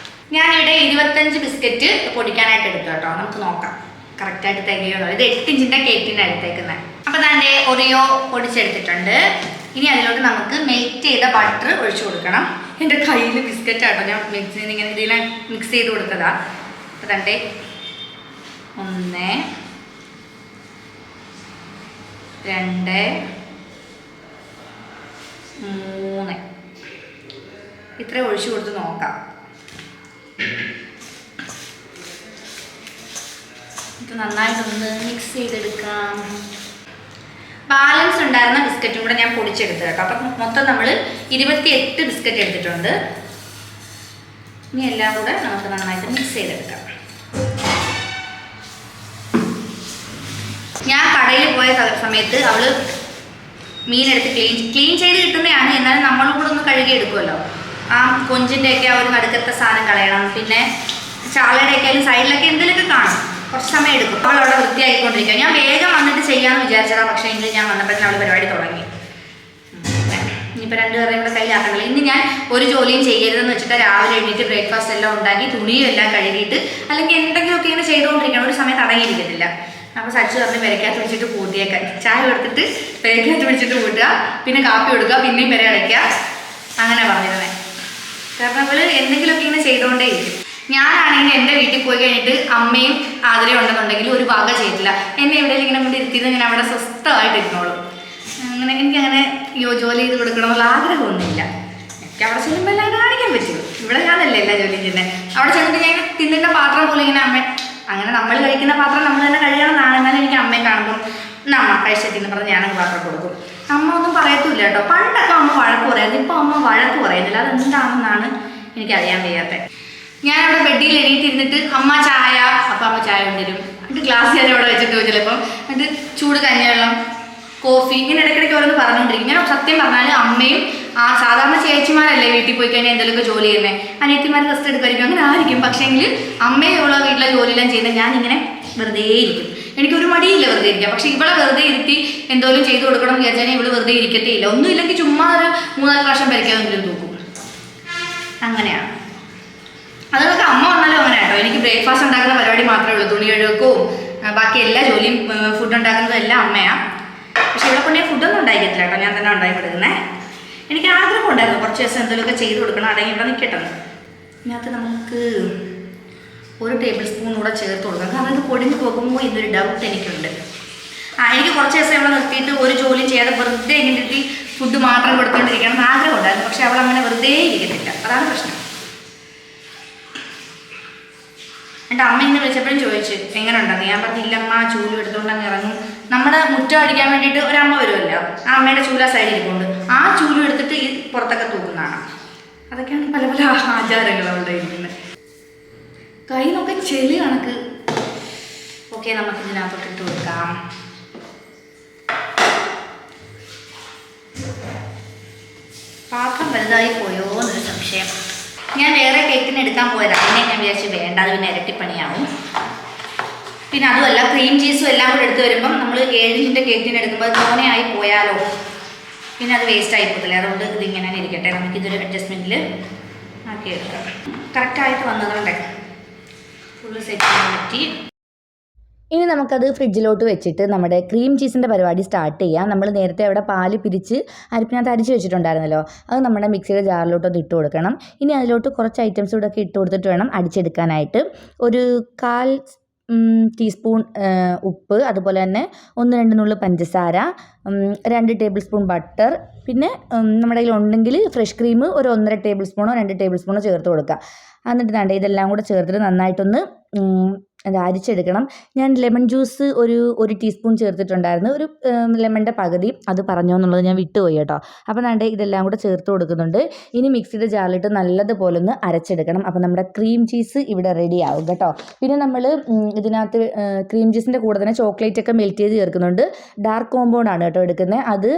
ഞാനിവിടെ 25 ബിസ്ക്കറ്റ് പൊടിക്കാനായിട്ട് എടുത്തു കേട്ടോ. നമുക്ക് നോക്കാം കറക്റ്റായിട്ട് തികയുള്ളൂ. ഇത് 8 ഇഞ്ചിൻ്റെ കേക്കിൻ്റെ അടുത്തേക്കുന്നത്. അപ്പോൾ അതാണ്ട് ഒറിയോ പൊടിച്ചെടുത്തിട്ടുണ്ട്. ഇനി അതിലോട്ട് നമുക്ക് മെൽറ്റ് ചെയ്ത ബട്ടർ ഒഴിച്ചു കൊടുക്കണം. എൻ്റെ കയ്യിൽ ബിസ്ക്കറ്റ് ആട്ടോ, ഞാൻ ഇങ്ങനെ ഇതിനെ മിക്സ് ചെയ്ത് കൊടുത്തതാ. അതാണ്ട് 1 2 3 ഇത്ര ഒഴിച്ചു കൊടുത്ത് നോക്കാം. ഇത് നന്നായിട്ടൊന്ന് മിക്സ് ചെയ്തെടുക്കാം. ബാലൻസ് ഉണ്ടായിരുന്ന ബിസ്ക്കറ്റും കൂടെ ഞാൻ പൊടിച്ചെടുത്തു കേട്ടോ. അപ്പം മൊത്തം നമ്മൾ 28 ബിസ്ക്കറ്റ് എടുത്തിട്ടുണ്ട്. ഇനി എല്ലാം കൂടെ നമുക്ക് നന്നായിട്ട് മിക്സ് ചെയ്തെടുക്കാം. ഞാൻ കടയിൽ പോയ സമയത്ത് അവൾ മീനെടുത്ത് ക്ലീൻ ചെയ്ത് കിട്ടുന്നതാണ്. എന്നാലും നമ്മളും കൂടെ ഒന്ന് കഴുകി എടുക്കുമല്ലോ. ആ കൊഞ്ചിൻ്റെയൊക്കെ ആ ഒരു നടുക്കത്തെ സാധനം കളയണം. പിന്നെ ചാളയുടെയൊക്കെ ആയാലും സൈഡിലൊക്കെ എന്തെങ്കിലുമൊക്കെ കാണും. കുറച്ച് സമയം എടുക്കും. അവൾ അവിടെ വൃത്തിയാക്കിക്കൊണ്ടിരിക്കുക. ഞാൻ വേഗം വന്നിട്ട് ചെയ്യാമെന്ന് വിചാരിച്ചതാണ്. പക്ഷേ എങ്കിൽ ഞാൻ വന്നപ്പോഴത്തേനും അവൾ പരിപാടി തുടങ്ങി. ഇനിയിപ്പോൾ 2 പേരെയും കൂടെ കയ്യിലാക്കണ്ടല്ലോ. ഇന്ന് ഞാൻ ഒരു ജോലിയും ചെയ്യരുതെന്ന് വെച്ചിട്ട് രാവിലെ എണീറ്റ് ബ്രേക്ക്ഫാസ്റ്റ് എല്ലാം ഉണ്ടാക്കി തുണിയും എല്ലാം കഴുകിയിട്ട് അല്ലെങ്കിൽ എന്തെങ്കിലുമൊക്കെ ഇങ്ങനെ ചെയ്തുകൊണ്ടിരിക്കണം. ഒരു സമയത്ത് അടങ്ങിയിരിക്കത്തില്ല. അപ്പോൾ സച്ചു പറഞ്ഞ് പെരക്കകത്ത് വെച്ചിട്ട് കൂട്ടിയേക്കാൻ, ചായ കൊടുത്തിട്ട് പെരക്കകത്ത് വെച്ചിട്ട് കൂട്ടുക, പിന്നെ കാപ്പി കൊടുക്കുക, പിന്നെയും പെര അടയ്ക്കുക, അങ്ങനെ പറഞ്ഞിരുന്നത്. കാരണം അവൾ എന്തെങ്കിലുമൊക്കെ ഇങ്ങനെ ചെയ്തുകൊണ്ടേ ഇരിക്കും. ഞാനാണെങ്കിൽ എൻ്റെ വീട്ടിൽ പോയി കഴിഞ്ഞിട്ട് അമ്മയും ആദരയും ഉണ്ടെന്നുണ്ടെങ്കിൽ ഒരു ഭാഗ ചെയ്തില്ല. എന്നെ എവിടെയെങ്കിലും ഇങ്ങനെ കൊണ്ട് ഇരുത്തിയത് ഞാൻ അവിടെ സ്വസ്ഥമായിട്ട് ഇരുന്നോളും. അങ്ങനെ എനിക്കങ്ങനെ ജോലി ചെയ്ത് കൊടുക്കണമെന്നുള്ള ആഗ്രഹമൊന്നുമില്ല. എനിക്ക് അവിടെ ചെല്ലുമ്പോൾ എല്ലാം കാണിക്കാൻ പറ്റും. ഇവിടെ ഞാനല്ലേ എല്ലാ ജോലിയും ചെയ്യുന്നത്. അവിടെ ചെന്നിട്ട് ഞാൻ തിന്നിട്ട പാത്രം പോലെ ഇങ്ങനെ അമ്മ, അങ്ങനെ നമ്മൾ കഴിക്കുന്ന പാത്രം നമ്മൾ തന്നെ കഴുകണമെന്നാണ്. എന്നാലും എനിക്ക് അമ്മയെ കാണുമ്പം അമ്മ കഴിച്ചെത്തിന്ന് പറഞ്ഞ് ഞാനങ്ങ് പാത്രം കൊടുക്കും. അമ്മ ഒന്നും പറയത്തില്ല കേട്ടോ. പണ്ടൊക്കെ അമ്മ വഴക്ക് പറയായിരുന്നു. ഇപ്പോൾ അമ്മ വഴക്ക് പറയുന്നില്ല. അതെന്താണെന്നാണ് എനിക്കറിയാൻ വയ്യാത്തത്. ഞാനവിടെ ബെഡിൽ എണീറ്റിരുന്നിട്ട് അമ്മ ചായ, അപ്പം അമ്മ ചായ കൊണ്ടുവരും. എന്നിട്ട് ഗ്ലാസ് ഞാൻ അവിടെ വെച്ചിട്ട് പോയി ചിലപ്പം. എന്നിട്ട് ചൂട് കഞ്ഞിവെള്ളം, കോഫി, ഇങ്ങനെ ഇടയ്ക്കിടയ്ക്ക് ഓരോന്ന് പറഞ്ഞുകൊണ്ടിരിക്കും. ഞാൻ സത്യം പറഞ്ഞാൽ അമ്മയും ആ സാധാരണ ചേച്ചിമാരല്ലേ വീട്ടിൽ പോയി കഴിഞ്ഞാൽ എന്തെങ്കിലുമൊക്കെ ജോലി ചെയ്യുന്നത്, അനിയത്തിമാർ റെസ്റ്റ് എടുക്കുമായിരിക്കും, അങ്ങനെ ആയിരിക്കും. പക്ഷേങ്കിൽ അമ്മയുള്ള വീട്ടിലെ ജോലിയെല്ലാം ചെയ്യുന്നത് ഞാനിങ്ങനെ വെറുതെ ഇരിക്കും. എനിക്കൊരു മടിയില്ല വെറുതെ ഇരിക്കുക. പക്ഷെ ഇവളെ വെറുതെ ഇരുത്തി എന്തോലും ചെയ്ത് കൊടുക്കണം എന്ന് വിചാരിച്ചാൽ ഇവള് വെറുതെ ഇരിക്കത്തേ ഇല്ല. ഒന്നും ഇല്ലെങ്കിൽ ചുമ്മാ ഒരു 3-4 പ്രാവശ്യം പെരയ്ക്കാമെങ്കിലും തൂക്കും. അങ്ങനെയാണ്. അതൊക്കെ അമ്മ വന്നാലും അങ്ങനെ കേട്ടോ. എനിക്ക് ബ്രേക്ക്ഫാസ്റ്റ് ഉണ്ടാക്കുന്ന പരിപാടി മാത്രമേ ഉള്ളൂ. തുണി കഴുകവും ബാക്കി എല്ലാ ജോലിയും ഫുഡ് ഉണ്ടാക്കുന്നതും എല്ലാം അമ്മയാണ്. പക്ഷെ ഇവിടെ കൊണ്ടേ ഫുഡൊന്നും ഉണ്ടാക്കിയിട്ടില്ല കേട്ടോ, ഞാൻ തന്നെ ഉണ്ടാക്കി കൊടുക്കുന്നത്. എനിക്ക് ആഗ്രഹം ഉണ്ടായിരുന്നു കുറച്ച് ദിവസം എന്തെങ്കിലുമൊക്കെ ചെയ്ത് കൊടുക്കണം, അടങ്ങി ഇവിടെ നിൽക്കട്ടെ. ഇതിനകത്ത് നമുക്ക് 1 ടേബിൾ സ്പൂൺ കൂടെ ചേർത്ത് കൊടുക്കാം. കാരണം ഇത് പൊടിഞ്ഞ് പോകുമ്പോൾ എന്നൊരു ഡൗട്ട് എനിക്കുണ്ട്. എനിക്ക് കുറച്ച് ദിവസം ഇവിടെ നിർത്തിയിട്ട് ഒരു ജോലി ചെയ്യാതെ വെറുതെ ഇങ്ങനെ ഫുഡ് മാത്രം കൊടുത്തുകൊണ്ടിരിക്കണം എന്ന് ആഗ്രഹം ഉണ്ടായിരുന്നു. പക്ഷെ അവൾ അങ്ങനെ വെറുതെ ഇരിക്കത്തില്ല, അതാണ് പ്രശ്നം. എൻ്റെ അമ്മ ഇന്ന് വിളിച്ചപ്പോഴും ചോദിച്ചു എങ്ങനെ ഉണ്ടെന്ന്. ഞാൻ പറഞ്ഞില്ലമ്മ, ചൂല് എടുത്തുകൊണ്ട് അങ്ങ് ഇറങ്ങും. നമ്മുടെ മുറ്റം അടിക്കാൻ വേണ്ടിയിട്ട് ഒരമ്മ വരുമല്ലോ, ആ അമ്മയുടെ ചൂല സൈഡിൽ ഇരിക്കുന്നുണ്ട്. ആ ചൂല് എടുത്തിട്ട് ഈ പുറത്തൊക്കെ തൂക്കുന്നതാണ്. അതൊക്കെയാണ് പല പല ആചാരങ്ങൾ അവിടെ ഇരിക്കുന്നത്. കൈ നോക്കി ചെളി കണക്ക്. ഓക്കെ, നമുക്ക് ഇതിനകത്തോട്ട് ഇട്ട് കൊടുക്കാം. പാത്രം വലുതായി പോയോ എന്നൊരു സംശയം. ഞാൻ വേറെ കേക്കിന് എടുക്കാൻ പോയതാണ്. പിന്നെ ഞാൻ വിചാരിച്ചു വേണ്ട, അത് പിന്നെ ഇരട്ടിപ്പണിയാവും. പിന്നെ അതുമല്ല ക്രീം ചീസും എല്ലാം കൂടെ എടുത്ത് വരുമ്പം നമ്മൾ 7 ഇഞ്ചിൻ്റെ കേക്കിന് എടുക്കുമ്പോൾ തോനെയായി പോയാലോ, പിന്നെ അത് വേസ്റ്റ് ആയി പോകില്ല. അതുകൊണ്ട് ഇതിങ്ങനെ ഇരിക്കട്ടെ, നമുക്കിതൊരു അഡ്ജസ്റ്റ്മെൻറ്റിൽ ആക്കി എടുക്കാം. കറക്റ്റായിട്ട് വന്നതുകൊണ്ടേ ഫുള്ള് സെറ്റ് ചെയ്യാൻ പറ്റി. ഇനി നമുക്കത് ഫ്രിഡ്ജിലോട്ട് വെച്ചിട്ട് നമ്മുടെ ക്രീം ചീസിൻ്റെ പരിപാടി സ്റ്റാർട്ട് ചെയ്യാം. നമ്മൾ നേരത്തെ അവിടെ പാല് പിരിച്ച് അരിപ്പിനകത്ത് അരിച്ച് വെച്ചിട്ടുണ്ടായിരുന്നല്ലോ, അത് നമ്മുടെ മിക്സിയുടെ ജാറിലോട്ടൊന്ന് ഇട്ട് കൊടുക്കണം. ഇനി അതിലോട്ട് കുറച്ച് ഐറ്റംസ് കൂടെ ഒക്കെ ഇട്ട് കൊടുത്തിട്ട് വേണം അടിച്ചെടുക്കാനായിട്ട്. ഒരു 1/4 ടീസ്പൂൺ ഉപ്പ്, അതുപോലെ തന്നെ 1-2 നുള്ളു പഞ്ചസാര, 2 ടേബിൾ സ്പൂൺ ബട്ടർ, പിന്നെ നമ്മുടെ കയ്യിൽ ഉണ്ടെങ്കിൽ ഫ്രഷ് ക്രീം ഒരു 1.5 ടേബിൾ സ്പൂണോ 2 ടേബിൾ സ്പൂണോ ചേർത്ത് കൊടുക്കുക. എന്നിട്ട് വേണ്ട ഇതെല്ലാം കൂടെ ചേർത്തിട്ട് നന്നായിട്ടൊന്ന് അത് അരിച്ചെടുക്കണം. ഞാൻ ലെമൺ ജ്യൂസ് ഒരു ടീസ്പൂൺ ചേർത്തിട്ടുണ്ടായിരുന്നു, ഒരു ലെമണിൻ്റെ പകുതി, അത് പറഞ്ഞോ എന്നുള്ളത് ഞാൻ വിട്ടുപോയി കേട്ടോ. അപ്പോൾ വേണ്ട ഇതെല്ലാം കൂടെ ചേർത്ത് കൊടുക്കുന്നുണ്ട്. ഇനി മിക്സിയുടെ ജാറിലിട്ട് നല്ലതുപോലെ ഒന്ന് അരച്ചെടുക്കണം. അപ്പോൾ നമ്മുടെ ക്രീം ചീസ് ഇവിടെ റെഡി ആവും കേട്ടോ. പിന്നെ നമ്മൾ ഇതിനകത്ത് ക്രീം ചീസിൻ്റെ കൂടെ തന്നെ ചോക്ലേറ്റ് ഒക്കെ മെൽറ്റ് ചെയ്ത് ചേർക്കുന്നുണ്ട്. ഡാർക്ക് കോമ്പൗണ്ട് ആണ് കേട്ടോ എടുക്കുന്നത്. അത്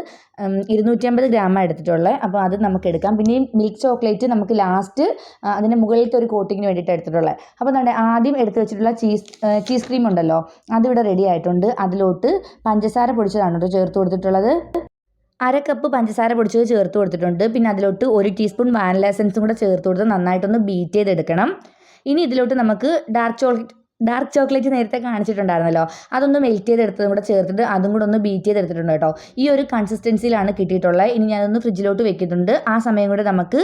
250 ഗ്രാമാണ് എടുത്തിട്ടുള്ളത്. അപ്പോൾ അത് നമുക്ക് എടുക്കാം. പിന്നെ മിൽക്ക് ചോക്ലേറ്റ് നമുക്ക് ലാസ്റ്റ് അതിൻ്റെ മുകളിലത്തെ ഒരു കോട്ടിങ്ങിന് വേണ്ടിയിട്ട് എടുത്തിട്ടുള്ളത്. അപ്പോൾ നമ്മുടെ ആദ്യം എടുത്ത് വെച്ചിട്ടുള്ള ചീസ് ക്രീം ഉണ്ടല്ലോ, അതിവിടെ റെഡി ആയിട്ടുണ്ട്. അതിലോട്ട് പഞ്ചസാര പൊടിച്ചതാണ് കേട്ടോ ചേർത്ത് കൊടുത്തിട്ടുള്ളത്. 1/2 കപ്പ് പഞ്ചസാര പൊടിച്ചത് ചേർത്ത് കൊടുത്തിട്ടുണ്ട്. പിന്നെ അതിലോട്ട് 1 ടീസ്പൂൺ വാനില എസൻസും കൂടെ ചേർത്ത് കൊടുത്ത് നന്നായിട്ടൊന്ന് ബീറ്റ് ചെയ്തെടുക്കണം. ഇനി ഇതിലോട്ട് നമുക്ക് ഡാർക്ക് ചോക്ലേറ്റ് നേരത്തെ കാണിച്ചിട്ടുണ്ടായിരുന്നല്ലോ, അതൊന്ന് മെൽറ്റ് ചെയ്തെടുത്തതും കൂടെ ചേർത്തിട്ട് അതും കൂടെ ഒന്ന് ബീറ്റ് ചെയ്തെടുത്തിട്ടുണ്ട് കേട്ടോ. ഈ ഒരു കൺസിസ്റ്റൻസിയിലാണ് കിട്ടിയിട്ടുള്ളത്. ഇനി ഞാനൊന്ന് ഫ്രിഡ്ജിലോട്ട് വെക്കുന്നുണ്ട്. ആ സമയം കൂടെ നമുക്ക്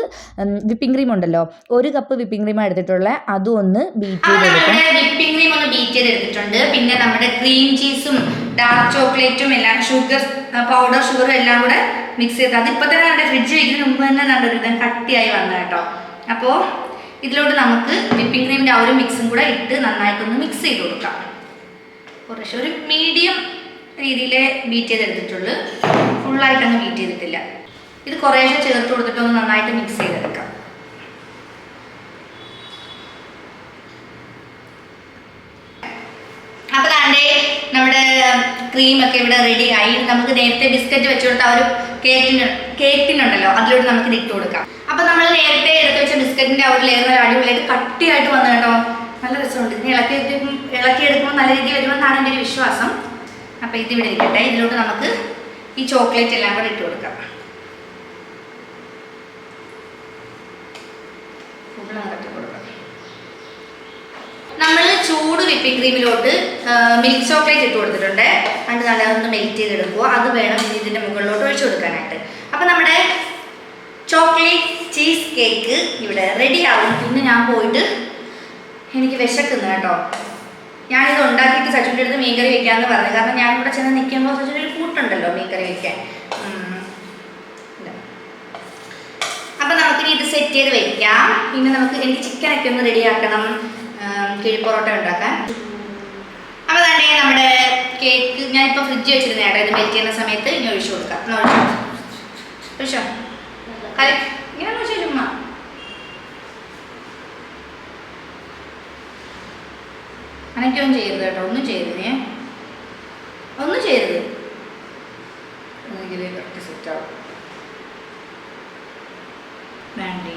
വിപ്പിംഗ് ക്രീം ഉണ്ടല്ലോ, 1 കപ്പ് വിപ്പിംഗ് ക്രീമാണ് എടുത്തിട്ടുള്ളത്, അതും ഒന്ന് ബീറ്റ് ചെയ്തെടുക്കാം. വിപ്പിംഗ് ക്രീം ഒന്ന് ബീറ്റ് ചെയ്തെടുത്തിട്ടുണ്ട്. പിന്നെ നമ്മുടെ ക്രീം ചീസും ഡാർക്ക് ചോക്ലേറ്റും എല്ലാം പൗഡർ ഷുഗറും എല്ലാം കൂടെ മിക്സ് ചെയ്ത് അതിപ്പോൾ തന്നെ നമ്മുടെ ഫ്രിഡ്ജ് വയ്ക്കുന്നതിന് മുമ്പ് തന്നെ നല്ലൊരു കട്ടിയായി വന്നത് കേട്ടോ. അപ്പോൾ ഇതിലോട്ട് നമുക്ക് വിപ്പിംഗ് ക്രീമിൻ്റെ ആ ഒരു മിക്സും കൂടെ ഇട്ട് നന്നായിട്ടൊന്ന് മിക്സ് ചെയ്ത് കൊടുക്കാം. കുറച്ച് ഒരു മീഡിയം രീതിയിൽ ബീറ്റ് ചെയ്തെടുത്തിട്ടുള്ളൂ, ഫുള്ളായിട്ടൊന്ന് ബീറ്റ് ചെയ്തിട്ടില്ല. ഇത് കുറേശ്ശെ ചേർത്ത് കൊടുത്തിട്ടൊന്ന് നന്നായിട്ട് മിക്സ് ചെയ്തെടുക്കാം. അപ്പോൾ താണ്ടേ നമ്മുടെ ക്രീമൊക്കെ ഇവിടെ റെഡി ആയി. നമുക്ക് നേരത്തെ ബിസ്ക്കറ്റ് വെച്ച് കൊടുത്ത ആ ഒരു കേക്കിനുണ്ടല്ലോ, അതിലോട്ട് നമുക്ക് ഇത് ഇട്ട് കൊടുക്കാം. അപ്പോൾ നമ്മൾ നേരത്തെ എടുത്ത് വെച്ച ബിസ്ക്കറ്റിൻ്റെ ആ ഒരു ലെയർ അടിപൊളിയായിട്ട് കട്ടിയായിട്ട് വന്നു കേട്ടോ. നല്ല രസമുണ്ട്. ഇതിന് ഇളക്കിയെടുക്കുമ്പോൾ നല്ല രീതിയിൽ വരുമെന്നാണ് എൻ്റെ ഒരു വിശ്വാസം. അപ്പോൾ ഇതിവിടെ ഇരിക്കട്ടെ. ഇതിലോട്ട് നമുക്ക് ഈ ചോക്ലേറ്റ് എല്ലാം കൂടെ ഇട്ട് കൊടുക്കാം. നമ്മൾ ചൂട് വിപ്പിംഗ് ക്രീമിലോട്ട് മിൽക്ക് ചോക്ലേറ്റ് ഇട്ട് കൊടുത്തിട്ടുണ്ട്. അതിന് നല്ല ഒന്ന് മെൽറ്റ് ചെയ്തെടുക്കുക. അത് വേണം ഇതിൻ്റെ മുകളിലോട്ട് ഒഴിച്ചു കൊടുക്കാനായിട്ട്. അപ്പോൾ നമ്മുടെ ചോക്ലേറ്റ് ചീസ് കേക്ക് ഇവിടെ റെഡി ആവും. പിന്നെ ഞാൻ പോയിട്ട് എനിക്ക് വിശക്കുന്നു കേട്ടോ. ഞാനിത് ഉണ്ടാക്കിയിട്ട് സച്ചുവിൻ്റെ അടുത്ത് മീൻകറി വെക്കാമെന്ന് പറഞ്ഞു. കാരണം ഞാനിവിടെ ചെന്ന് നിൽക്കുമ്പോൾ സച്ചുവിൻ്റെ ഒരു കൂട്ടുണ്ടല്ലോ മീൻകറി വെക്കാൻ. അപ്പം നമുക്കിനി ഇത് സെറ്റ് ചെയ്ത് വെക്കാം. പിന്നെ എനിക്ക് ചിക്കനൊക്കെ ഒന്ന് റെഡിയാക്കണം, കിഴിപ്പൊറോട്ട ഉണ്ടാക്കാൻ. അപ്പോൾ തന്നെ നമ്മുടെ കേക്ക് ഞാനിപ്പോൾ ഫ്രിഡ്ജ് വെച്ചിരുന്ന കേട്ടോ. ഇത് മെൽറ്റ് ചെയ്യുന്ന സമയത്ത് ഇനി ഒഴിച്ചു കൊടുക്കാം. ഒഴിച്ചോ ഇങ്ങനെ ഒഴിച്ചോ, ചുമ്മാ അങ്ങനെയൊക്കെയൊന്നും ചെയ്യരുത് കേട്ടോ. ഒന്നും ചെയ്യരുത്, ഒന്നും ചെയ്യരുത്. കറക്റ്റ് സെറ്റാവും. വേണ്ടി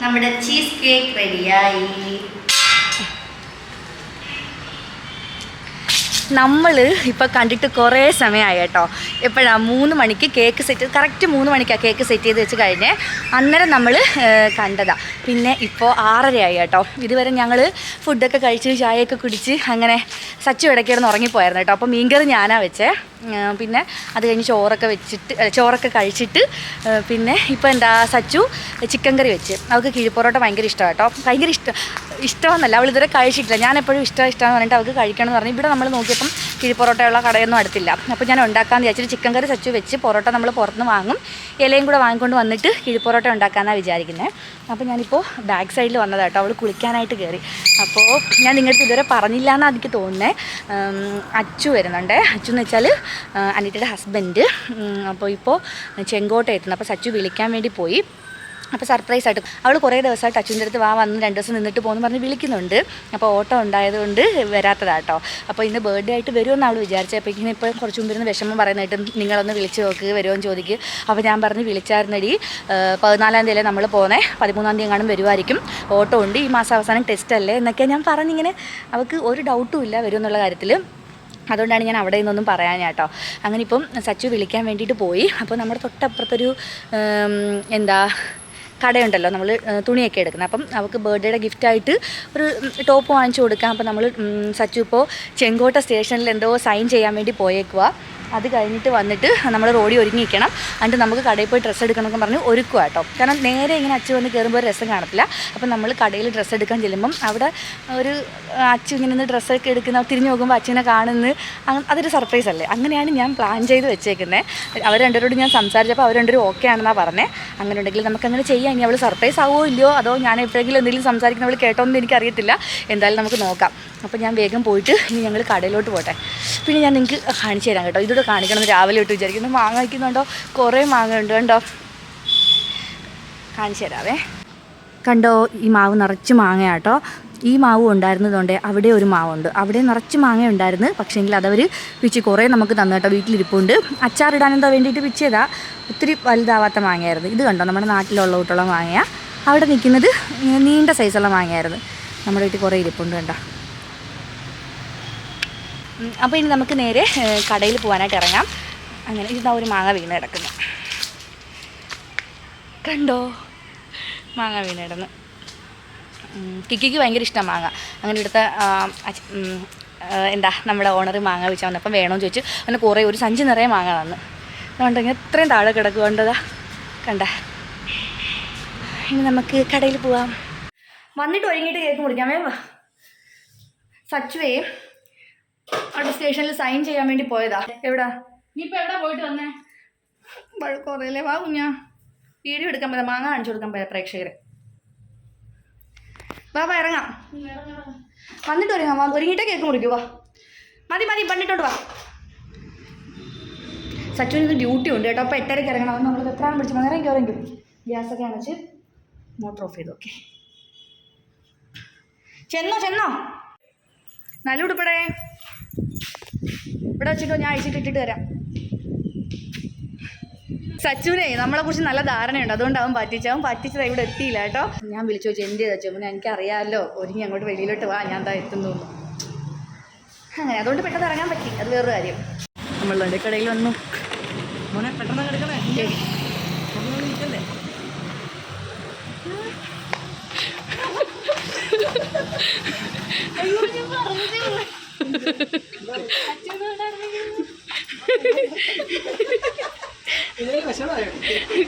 നമ്മുടെ ചീസ് കേക്ക് റെഡിയായി. നമ്മൾ ഇപ്പോൾ കണ്ടിട്ട് കുറേ സമയമായി കേട്ടോ. എപ്പോഴാണ് 3 മണിക്ക് കേക്ക് സെറ്റ്, കറക്റ്റ് 3 മണിക്കാണ് കേക്ക് സെറ്റ് ചെയ്ത് വെച്ച് കഴിഞ്ഞ് അന്നേരം നമ്മൾ കണ്ടതാണ്. പിന്നെ ഇപ്പോൾ 6:30 ആയി കേട്ടോ. ഇതുവരെ ഞങ്ങൾ ഫുഡൊക്കെ കഴിച്ച് ചായയൊക്കെ കുടിച്ച് അങ്ങനെ സച്ചു ഇടയ്ക്കിടന്ന് ഉറങ്ങിപ്പോയായിരുന്നു കേട്ടോ. അപ്പോൾ മീൻകറി ഞാനാണ് വെച്ചേ. പിന്നെ അത് കഴിഞ്ഞ് ചോറൊക്കെ കഴിച്ചിട്ട് പിന്നെ ഇപ്പോൾ എന്താ സച്ചു ചിക്കൻ കറി വെച്ച്. അവൾക്ക് കിഴിപ്പൊറോട്ട ഭയങ്കര ഇഷ്ടമാണ് കേട്ടോ. ഭയങ്കര ഇഷ്ടമെന്നല്ല, അവൾ ഇതുവരെ കഴിച്ചിട്ടില്ല. ഞാൻ എപ്പോഴും ഇഷ്ടമെന്ന് പറഞ്ഞിട്ട് അവൾക്ക് കഴിക്കണം എന്ന് പറഞ്ഞു. ഇവിടെ നമ്മൾ നോക്കിയപ്പം കിഴിപ്പൊറോട്ടയുള്ള കടയൊന്നും അടുത്തില്ല. അപ്പോൾ ഞാൻ ഉണ്ടാക്കാമെന്ന് വിചാരിച്ചിട്ട് ചിക്കൻ കറി സച്ചു വെച്ച് പൊറോട്ട നമ്മൾ പുറത്തുനിന്ന് വാങ്ങും, ഇലയും കൂടെ വാങ്ങിക്കൊണ്ട് വന്നിട്ട് കിഴിപ്പൊറോട്ട ഉണ്ടാക്കാമെന്നാണ് വിചാരിക്കുന്നത്. അപ്പോൾ ഞാനിപ്പോൾ ബാക്ക് സൈഡിൽ വന്നതാണ് കേട്ടോ. അവൾ കുളിക്കാനായിട്ട് കയറി. അപ്പോൾ ഞാൻ നിങ്ങളുടെ ഇതുവരെ പറഞ്ഞില്ല എന്നാണ് എനിക്ക് തോന്നുന്നത്. അച്ചു വരുന്നുണ്ട്. അച്ചു എന്ന് വെച്ചാൽ അനിറ്റയുടെ ഹസ്ബൻഡ്. അപ്പോൾ ഇപ്പോൾ ചെങ്കോട്ട എത്തുന്നു. അപ്പോൾ സച്ചു വിളിക്കാൻ വേണ്ടി പോയി. അപ്പോൾ സർപ്രൈസായിട്ട് അവൾ കുറേ ദിവസമായിട്ട് അച്ഛൻ്റെ അടുത്ത് വന്ന് 2 ദിവസം നിന്നിട്ട് പോകുന്നു പറഞ്ഞ് വിളിക്കുന്നുണ്ട്. അപ്പോൾ ഓട്ടം ഉണ്ടായതുകൊണ്ട് വരാത്തതാട്ടോ. അപ്പോൾ ഇന്ന് ബർത്ത്ഡേ ആയിട്ട് വരുമെന്ന് അവൾ വിചാരിച്ചത്. അപ്പോൾ ഇങ്ങനെ ഇപ്പോൾ കുറച്ച് മുമ്പ് ഇരുന്ന് വിഷമം പറയുന്നതായിട്ട് നിങ്ങളൊന്ന് വിളിച്ച് നോക്ക്, വരുമോ എന്ന് ചോദിക്കുക. അപ്പോൾ ഞാൻ പറഞ്ഞ് വിളിച്ചായിരുന്നടി, 14-ാം തീയതി നമ്മൾ പോകുന്നത്, 13-ാം തീയതി എങ്ങാനും വരുമായിരിക്കും, ഓട്ടം ഉണ്ട്, ഈ മാസം അവസാനം ടെസ്റ്റ് അല്ലേ എന്നൊക്കെ ഞാൻ പറഞ്ഞിങ്ങനെ. അവൾക്ക് ഒരു ഡൗട്ടും ഇല്ല വരുമെന്നുള്ള കാര്യത്തിൽ. അതുകൊണ്ടാണ് ഞാൻ അവിടെ നിന്നൊന്നും പറയാൻ കേട്ടോ. അങ്ങനെ ഇപ്പം സച്ചു വിളിക്കാൻ വേണ്ടിയിട്ട് പോയി. അപ്പോൾ നമ്മുടെ തൊട്ടപ്പുറത്തൊരു കടയുണ്ടല്ലോ, നമ്മൾ തുണിയൊക്കെ എടുക്കുന്നത്. അപ്പം അവൾക്ക് ബർത്ത്ഡേയുടെ ഗിഫ്റ്റായിട്ട് ഒരു ടോപ്പ് വാങ്ങിച്ചു കൊടുക്കാം. അപ്പോൾ നമ്മൾ സച്ചു ഇപ്പോൾ ചെങ്കോട്ട സ്റ്റേഷനിൽ എന്തോ സൈൻ ചെയ്യാൻ വേണ്ടി പോയേക്കുക. അത് കഴിഞ്ഞിട്ട് വന്നിട്ട് നമ്മൾ റോഡിൽ ഒരുങ്ങിക്കണം. എന്നിട്ട് നമുക്ക് കടയിൽ പോയി ഡ്രസ്സ് എടുക്കണമെന്ന് പറഞ്ഞ് ഒരുക്കുക കേട്ടോ. കാരണം നേരെ ഇങ്ങനെ അച്ചു വന്ന് കയറുമ്പോൾ ഒരു രസം കാണത്തില്ല. അപ്പം നമ്മൾ കടയിൽ ഡ്രസ്സ് എടുക്കാൻ ചെല്ലുമ്പം അവിടെ ഒരു അച്ചു ഇങ്ങനെ നിന്ന് ഡ്രസ്സൊക്കെ എടുക്കുന്ന തിരിഞ്ഞ് നോക്കുമ്പോൾ അച്ഛനെ കാണുന്നത് അതൊരു സർപ്രൈസ് അല്ലേ. അങ്ങനെയാണ് ഞാൻ പ്ലാൻ ചെയ്ത് വെച്ചേക്കുന്നത്. അവർ രണ്ടുപേരോട് ഞാൻ സംസാരിച്ചപ്പോൾ അവർ രണ്ടുപേരും ഓക്കെ ആണെന്നാണ് പറഞ്ഞത്. അങ്ങനെ ഉണ്ടെങ്കിൽ നമുക്കങ്ങനെ ചെയ്യാം. ഇനി അവൾ സർപ്രൈസ് ആവുമോ ഇല്ലയോ, അതോ ഞാൻ എപ്പോഴെങ്കിലും എന്തെങ്കിലും സംസാരിക്കുന്ന അവൾ കേട്ടോന്ന് എനിക്കറിയത്തില്ല. എന്തായാലും നമുക്ക് നോക്കാം. അപ്പോൾ ഞാൻ വേഗം പോയിട്ട് ഇനി ഞങ്ങൾ കടയിലോട്ട് പോട്ടെ. പിന്നെ ഞാൻ നിങ്ങൾക്ക് കാണിച്ചു തരാം കേട്ടോ. ഇതോടെ കാണിക്കണമെന്ന് രാവിലെ ഇട്ട് വിചാരിക്കുന്നു. മാങ്ങ വയ്ക്കുന്നുണ്ടോ, കുറേ മാങ്ങ ഉണ്ട് കണ്ടോ, കാണിച്ചു തരാവേ. കണ്ടോ, ഈ മാവ് നിറച്ച് മാങ്ങ കേട്ടോ. ഈ മാവ് ഉണ്ടായിരുന്നതുകൊണ്ട് അവിടെ ഒരു മാവുണ്ട്, അവിടെ നിറച്ച് മാങ്ങ ഉണ്ടായിരുന്നു. പക്ഷേങ്കിൽ അതവർ പിച്ചി കുറേ നമുക്ക് തന്നു കേട്ടോ. വീട്ടിലിരിപ്പുണ്ട്. അച്ചാറിടാനെന്തോ വേണ്ടിയിട്ട് പിച്ചിയതാ. ഒത്തിരി വലുതാവാത്ത മാങ്ങയായിരുന്നു. ഇത് കണ്ടോ, നമ്മുടെ നാട്ടിലുള്ള കൂട്ടുള്ള മാങ്ങ. അവിടെ നിൽക്കുന്നത് നീണ്ട സൈസുള്ള മാങ്ങയായിരുന്നു. നമ്മുടെ വീട്ടിൽ കുറേ ഇരിപ്പുണ്ട് കണ്ടോ. അപ്പോൾ ഇനി നമുക്ക് നേരെ കടയിൽ പോകാനായിട്ട് ഇറങ്ങാം. അങ്ങനെ ഇതാ ഒരു മാങ്ങ വീണ് കിടക്കുന്നു കണ്ടോ, മാങ്ങ വീണ് കിടന്ന്. കിക്കിക്ക് ഭയങ്കര ഇഷ്ടമാണ് മാങ്ങ. അങ്ങനെ ഇവിടുത്തെ നമ്മുടെ ഓണർ മാങ്ങ വെച്ചാൽ വന്നപ്പം വേണമെന്ന് ചോദിച്ചു. അങ്ങനെ കുറേ ഒരു സഞ്ചി നിറയെ മാങ്ങ തന്നു. അതുകൊണ്ട് ഇങ്ങനെ എത്രയും താഴെ കിടക്കുകൊണ്ടതാ കണ്ട. ഇനി നമുക്ക് കടയിൽ പോവാം. വന്നിട്ട് ഒരുങ്ങിയിട്ട് കേക്ക് മുറിക്കാമേ. സച്ചുവേ അവിടെ സ്റ്റേഷനിൽ സൈൻ ചെയ്യാൻ വേണ്ടി പോയതാ. എവിടാ നീ ഇപ്പൊ എവിടെ പോയിട്ട് വന്നേ? കുറേല്ലേ വാ കുഞ്ഞാ, വീഡിയോ എടുക്കാൻ പോയതാ, മാങ്ങ കാണിച്ചു കൊടുക്കാൻ പോയതാ പ്രേക്ഷകരെ. വാ ഇറങ്ങാം. വന്നിട്ട് ഒരുങ്ങാം. വാ, ഒരുങ്ങിയിട്ടേ കേക്ക് മുറിക്കൂ. വാ മതി പണിട്ടോട്ട് വാ. സച്ചുവിന് ഡ്യൂട്ടി ഉണ്ട് കേട്ടോ. അപ്പോൾ 8:30 ഇറങ്ങണം. അത് നമ്മൾ എത്രയാണ് പിടിച്ച് ഇറങ്ങി ഗ്യാസൊക്കെ അണച്ച് മോട്ടർ ഓഫ് ചെയ്തു. ഓക്കെ, ചെന്നോ നല്ല ഉടുപ്പടേ. ഇവിടെ വെച്ചിട്ടോ, ഞാൻ അഴിച്ചിട്ടിട്ട് വരാം. സച്ചുവിനെ നമ്മളെ കുറിച്ച് നല്ല ധാരണയുണ്ട്, അതുകൊണ്ട് അവൻ പറ്റിച്ചത് ഇവിടെ എത്തിയില്ല കേട്ടോ. ഞാൻ വിളിച്ചു ചോദിച്ചു എന്ത് ചെയ്തു പിന്നെ എനിക്കറിയാമല്ലോ, ഒരുങ്ങി അങ്ങോട്ട് വെളിയിലോട്ട് വാ, ഞാൻ എത്തുന്നു. അങ്ങനെ അതുകൊണ്ട് പെട്ടെന്ന് ഇറങ്ങാൻ പറ്റി. അത് വേറൊരു കാര്യം. നമ്മളുടെ കടയിൽ വന്നു. മോനെ പെട്ടെന്ന് കിടക്കണേ.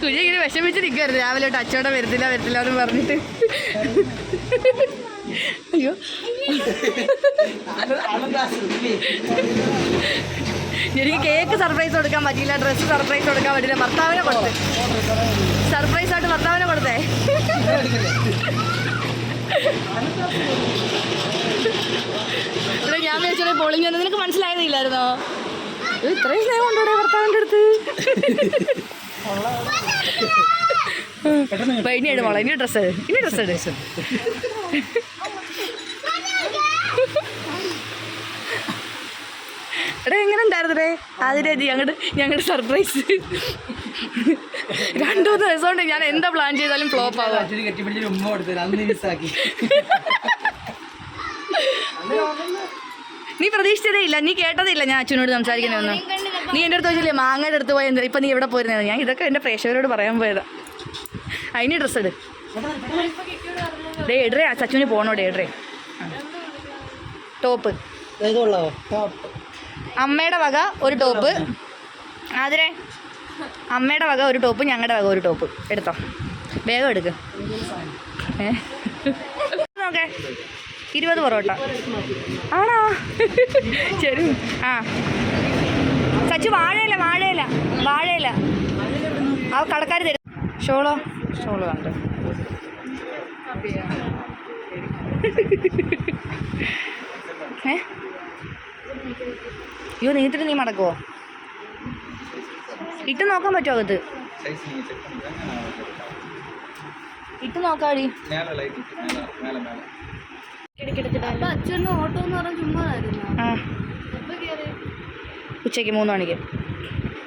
കുഞ്ഞിങ്ങനെ വിഷമിച്ച് നിൽക്കുമായിരുന്നു രാവിലെ തൊട്ട്. അച്ചോടെ വരത്തില്ല എന്ന് പറഞ്ഞിട്ട്. അയ്യോ, എനിക്ക് കേക്ക് സർപ്രൈസ് കൊടുക്കാൻ പറ്റിയില്ല, ഡ്രസ്സ് സർപ്രൈസ് കൊടുക്കാൻ പറ്റില്ല. ഭർത്താവിനെ കൊടുത്തേ, സർപ്രൈസായിട്ട് ഭർത്താവിനെ കൊടുത്തേ. ഇവിടെ ഞാൻ വിചാരിച്ചോളെ പോളിങ് വന്നത് നിനക്ക് മനസ്സിലായതില്ലായിരുന്നോ? ഇത്രയും സ്നേഹം കൊണ്ടോടെ ഭർത്താവിൻ്റെ അടുത്ത്. ഇനി ഇടുമോളെ, ഇനി ഡ്രസ്സ് എടാ എങ്ങനെ ഉണ്ടായിരുന്നേ അതിനെ ഞങ്ങളുടെ സർപ്രൈസ്? 2-3 ദിവസം കൊണ്ട് ഞാൻ എന്താ പ്ലാൻ ചെയ്താലും ഫ്ലോപ്പ് ആവാം. നീ പ്രതീക്ഷിച്ചതേ ഇല്ല, നീ കേട്ടതില്ല ഞാൻ അച്ഛനോട് സംസാരിക്കുന്നതൊന്നും. നീ എൻ്റെ അടുത്ത് ചോദിച്ചില്ലേ മാങ്ങയുടെ അടുത്ത് പോയത്, ഇപ്പം നീ എവിടെ പോയിരുന്നത്? ഞാൻ ഇതൊക്കെ എൻ്റെ പ്രേക്ഷകരോട് പറയാൻ പോയതാ. അതിന് ഡ്രസ്സ് ഇട്. ഡേ ഇടറേ, സച്ചുവിന് പോകണോ? ഡേ ഇടറേ. ടോപ്പ് അമ്മയുടെ വക ഒരു ടോപ്പ്. ആതിരെ അമ്മയുടെ വക ഒരു ടോപ്പ്, ഞങ്ങളുടെ വക ഒരു ടോപ്പ്. എടുത്തോ, വേഗം എടുക്ക്. നോക്കേ 20 പൊറോട്ട ആണോ? ശരി. ആ സച്ചു വാഴയില വാഴയില വാഴയില ആ കടക്കാർ തരും. ഷോളോ കണ്ട് അയ്യോ നീട്ടിട്ട് നീ മടക്കുവോ? ഇട്ട് നോക്കാൻ പറ്റുമോ? അകത്ത് ഇട്ട് നോക്കാടി. ഉച്ചയ്ക്ക് 3 മണിക്ക്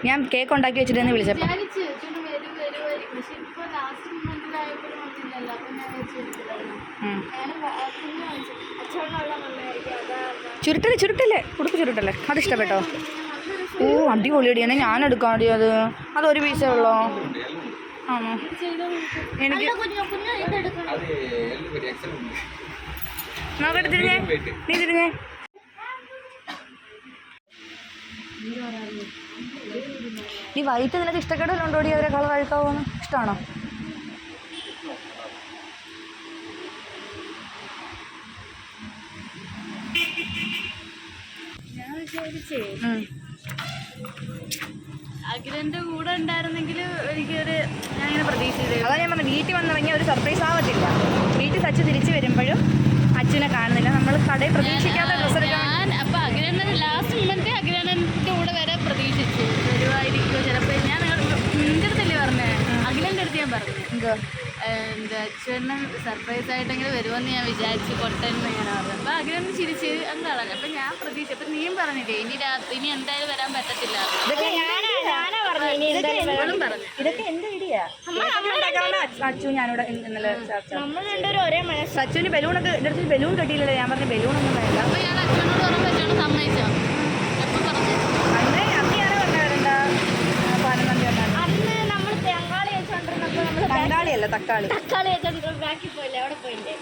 ഞാൻ കേക്ക് ഉണ്ടാക്കി വെച്ചിട്ട് വിളിച്ചപ്പോൾ ചുരുട്ടല്ലേ ഉടുപ്പ് ചുരുട്ടല്ലേ? അതിഷ്ടപ്പെട്ടോ? ഓ അടിപൊളിയടി. എന്നെ ഞാൻ എടുക്കാടി. അതൊരു പീസേ ഉള്ളോ? ആണോ? എനിക്ക് നോക്കട്ടെ. തിരിഞ്ഞേ, നീ തിരിഞ്ഞേ. നീ വൈറ്റ് നിനക്ക് ഇഷ്ടക്കേടല്ലോണ്ടോടി? അവരെ കളർ അഴുക്കാവോന്ന് ഇഷ്ടമാണോ? ഞാൻ വിചാരിച്ചേ അഖിലന്റെ കൂടെ ഉണ്ടായിരുന്നെങ്കിൽ എനിക്കൊരു ഞാനിങ്ങനെ പ്രതീക്ഷിച്ചത്. അതാ ഞാൻ പറഞ്ഞത്, വീട്ടിൽ വന്നിറങ്ങിയ ഒരു സർപ്രൈസ് ആവത്തില്ല. വീട്ടിൽ സച്ച് തിരിച്ചു വരുമ്പോഴും അച്ഛനെ കാണുന്നില്ല. നമ്മൾ കടയിൽ പ്രതീക്ഷിക്കാത്ത ഡ്രസ്സ് എടുക്കാൻ. അപ്പം അഖിലന്റെ ലാസ്റ്റ് മൊമെന്റ് അഖിലന്റെ കൂടെ വരെ പ്രതീക്ഷിച്ചു വരുമായിരിക്കും ചിലപ്പോൾ. ഞാൻ നിന്റെ അടുത്തല്ലേ പറഞ്ഞേ? അഖിലന്റെ അടുത്ത് ഞാൻ പറഞ്ഞു എന്താ അച്ഛനും സർപ്രൈസ് ആയിട്ടെങ്കിലും വരുമെന്ന് ഞാൻ വിചാരിച്ചു കൊട്ടെന്ന് ഞാൻ പറഞ്ഞു. അപ്പം അഖിലൊന്ന് ചിരിച്ച് എന്താണ്. അപ്പം ഞാൻ പ്രതീക്ഷിച്ചു. അപ്പം നീയും പറഞ്ഞില്ലേ ഇനി എന്തായാലും വരാൻ പറ്റത്തില്ല. ഇതൊക്കെ എന്റെ വീഡിയാ. അച്ചു ഞാനിവിടെ ഇന്നലെ സച്ചുവിന് ബലൂണൊക്കെ എൻ്റെ അടുത്ത് ബലൂൺ കെട്ടിയില്ലല്ലേ? ഞാൻ പറഞ്ഞു ബലൂണൊന്നും വേണ്ട. അപ്പം ഞാൻ അച്ഛനോട് പറഞ്ഞു അച്ഛനോട് സമ്മതിച്ചോ? എപ്പോൾ പറഞ്ഞു? അന്ന് ഞാനോ പറഞ്ഞവരുണ്ട 11 അന്ന് നമ്മൾ തക്കാളി വെച്ചോണ്ടിരുന്നപ്പോൾ നമ്മൾ തക്കാളിയല്ല തക്കാളി വെച്ചോണ്ടിരുന്ന ബാക്കിൽ പോയില്ലേ? അവിടെ പോയില്ലേ?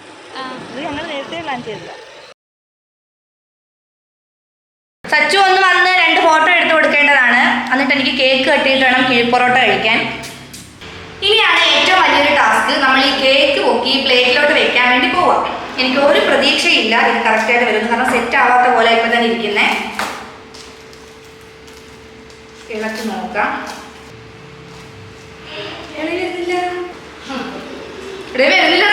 ഇത് ഞങ്ങൾ നേരത്തെ പ്ലാൻ ചെയ്തില്ല. സച്ചു ഒന്ന് വന്ന് 2 ഫോട്ടോ എടുത്ത് കൊടുക്കേണ്ടതാണ്. എന്നിട്ട് എനിക്ക് കേക്ക് കട്ടിയിട്ട് വേണം കിഴിപ്പൊറോട്ട കഴിക്കാൻ. ഇനിയാണ് ഏറ്റവും വലിയൊരു ടാസ്ക്. നമ്മൾ ഈ കേക്ക് പൊക്കി പ്ലേറ്റിലോട്ട് വെക്കാൻ വേണ്ടി പോവാം. എനിക്ക് ഒരു പ്രതീക്ഷയില്ല ഇത് കറക്റ്റായിട്ട് വരുന്നു. കാരണം സെറ്റ് ആവാത്ത പോലെ ഇപ്പം തന്നെ ഇരിക്കുന്നേ. ഇളക്കി നോക്കാം. വരുന്നില്ല.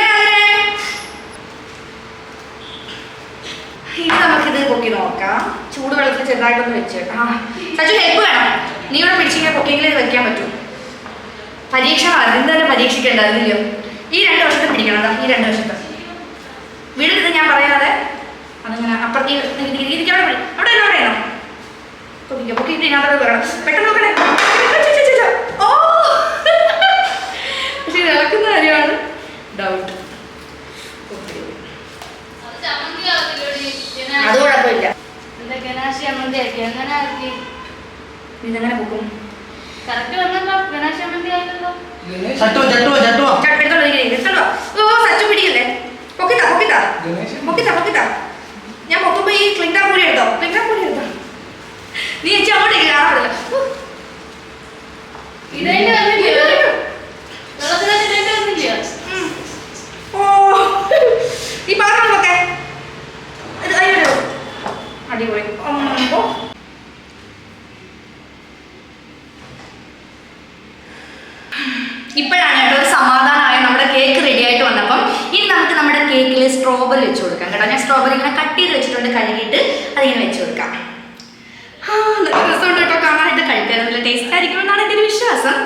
ഇനി നമുക്കിത് പൊക്കി നോക്കാം. ചൂടുവെള്ളത്തിൽ ചെറുതായിട്ടൊന്ന് വെച്ച്. സച്ചു ഹെൽപ്പ് വേണം. നീ ഇവിടെ പിടിച്ചിങ്ങനെ പൊക്കിയെങ്കിലും ഇത് വെക്കാൻ പറ്റും. പരീക്ഷ അതിന് തന്നെ പരീക്ഷിക്കേണ്ടതില്ലയോ? ഈ 2 വർഷത്തെ പിടിക്കണം. ഈ 2 വർഷത്തെ വീടിത് ഞാൻ പറയാതെ അതിങ്ങനെ അപ്പുറത്ത് അവിടെ പറയണം. പൊക്കിയിട്ട് ഇതിനകത്ത് വേണം. പെട്ടെന്ന് നോക്കണേ. ഓ പക്ഷെ ഇത് ഇളക്കുന്ന കാര്യമാണ് ഡൗട്ട്. അത് കുഴപ്പമില്ല. ഇതെങ്ങനെ പൊക്കും? കറക്റ്റ് വന്നല്ലോ. ഗണേശ മന്തി ആയിട്ടല്ലോ. ഓ സച്ചു പിടിക്കല്ലേ? പൊക്കിത്താ. ഞാൻ പൊക്കുമ്പോ ഈ ക്ലിങ്കാ പൂരി എടുത്തോ. നീ ചേച്ചി അങ്ങോട്ടേക്ക് കാണാറില്ല. ഇതേന്റെ വന്നില്ലയോ? വെള്ളത്തിനകത്ത് ഇതേന്റെ വന്നില്ലയോ? ഓ ഈ പാത്രം നോക്കേ. അയ്യോ അടിപൊളി. ഇപ്പോഴാണ് കേട്ടോ ഒരു സമാധാനമായ നമ്മുടെ കേക്ക് റെഡി ആയിട്ട് വന്നപ്പം. ഇനി നമുക്ക് നമ്മുടെ കേക്കിൽ സ്ട്രോബെറി വെച്ച് കൊടുക്കാം കേട്ടോ. ഞാൻ സ്ട്രോബെറി ഇങ്ങനെ കട്ട് ചെയ്ത് വെച്ചിട്ടുണ്ട്. കഴുകിയിട്ട് അതിങ്ങനെ വെച്ച് കൊടുക്കാം. നല്ല രസമുണ്ട് കേട്ടോ കാണാനായിട്ട്. കഴിക്കാൻ നല്ല ടേസ്റ്റ് ആയിരിക്കുമെന്നാണ് എൻ്റെ ഒരു വിശ്വാസം.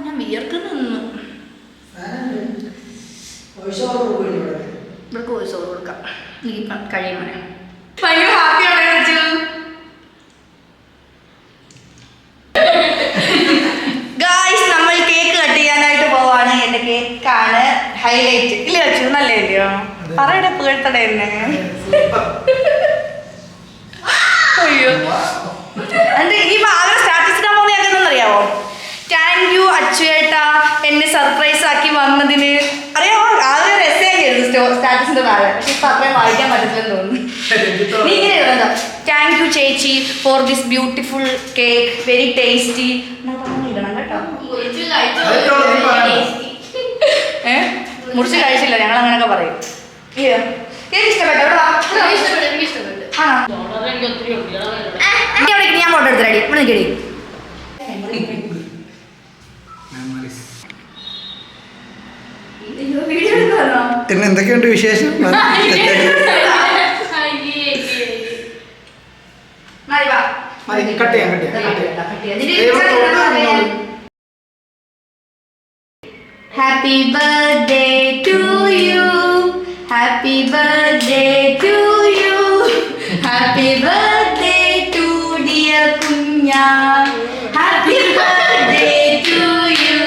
ഞാൻ വിയർക്കുന്നു. ഇവർക്ക് വോയിസ് ഓവർ കൊടുക്കാം. നീ കഴിയുമ്പോൾ ഭയങ്കര ഹാപ്പിയാണ് വെച്ചു. ഹൈലൈറ്റ് ഇല്ല വെച്ചു നല്ല ഇല്ലയോ പറയടെ പുകഴ്ത്തട എന്നെ അയ്യോ എന്നിട്ട് ഇനിയിപ്പോൾ ആകെ സ്റ്റാറ്റസ് ഇടാൻ പോകുന്നറിയാവോ താങ്ക് യു അച്ചുവേട്ടാ എന്നെ സർപ്രൈസ് ആക്കി വന്നതിന് അറിയാമോ ആകെ രസമായിരുന്നു സ്റ്റാറ്റസിന്റെ താഴെ പക്ഷെ ഇപ്പം അത്രയും വായിക്കാൻ പറ്റില്ലെന്ന് തോന്നുന്നു നീ ഇങ്ങനെ എഴുതാ താങ്ക് യു ചേച്ചി for this beautiful cake very tasty ഇടണം കേട്ടോ മുറിച്ച് കഴിച്ചില്ല ഞങ്ങൾ അങ്ങനെയൊക്കെ പറയും കേക്ക് ഇഷ്ടപ്പെട്ടോ ഞാൻ ഫോട്ടോ എടുത്ത് റെഡി ഇവിടെ നിൽക്കടി പിന്നെ എന്തൊക്കെയുണ്ട് വിശേഷം? Happy birthday to you happy birthday to you happy birthday to dear കുഞ്ഞ ഹാപ്പി ബർത്ത്ഡേ ടു യു.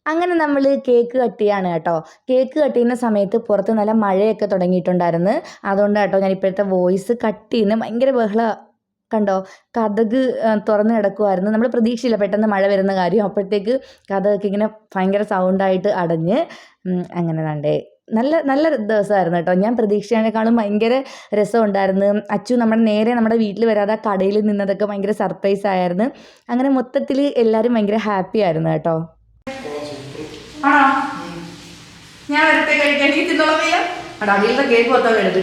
അങ്ങനെ നമ്മൾ കേക്ക് കട്ട് ചെയ്യാണ് കേട്ടോ. കേക്ക് കട്ട് ചെയ്യുന്ന സമയത്ത് പുറത്ത് നല്ല മഴയൊക്കെ തുടങ്ങിയിട്ടുണ്ടായിരുന്നു. അതുകൊണ്ട് കേട്ടോ ഞാൻ ഇപ്പോഴത്തെ വോയിസ് കട്ട് ചെയ്യുന്ന ഭയങ്കര ബഹളം കണ്ടോ. കതക് തുറന്ന് കിടക്കുമായിരുന്നു. നമ്മൾ പ്രതീക്ഷയില്ല പെട്ടെന്ന് മഴ വരുന്ന കാര്യം. അപ്പോഴത്തേക്ക് കതകൊക്കെ ഇങ്ങനെ ഭയങ്കര സൗണ്ടായിട്ട് അടഞ്ഞ് അങ്ങനെ കണ്ടേ നല്ല നല്ല ദിവസമായിരുന്നു കേട്ടോ. ഞാൻ പ്രതീക്ഷിച്ചതിനേക്കാളും ഭയങ്കര രസമുണ്ടായിരുന്നു. അച്ചു നമ്മുടെ വീട്ടിൽ വരാതെ കടയിൽ നിന്നതൊക്കെ ഭയങ്കര സർപ്രൈസ് ആയിരുന്നു. അങ്ങനെ മൊത്തത്തിൽ എല്ലാവരും ഭയങ്കര ഹാപ്പി ആയിരുന്നു കേട്ടോ. ആണോ ഞാൻ വരത്തെ കഴിക്കാൻ നീ തിന്നോളം വയ്യ അവിടെ അടിയിലത്തെ കേക്ക് മൊത്തം എടുത്ത്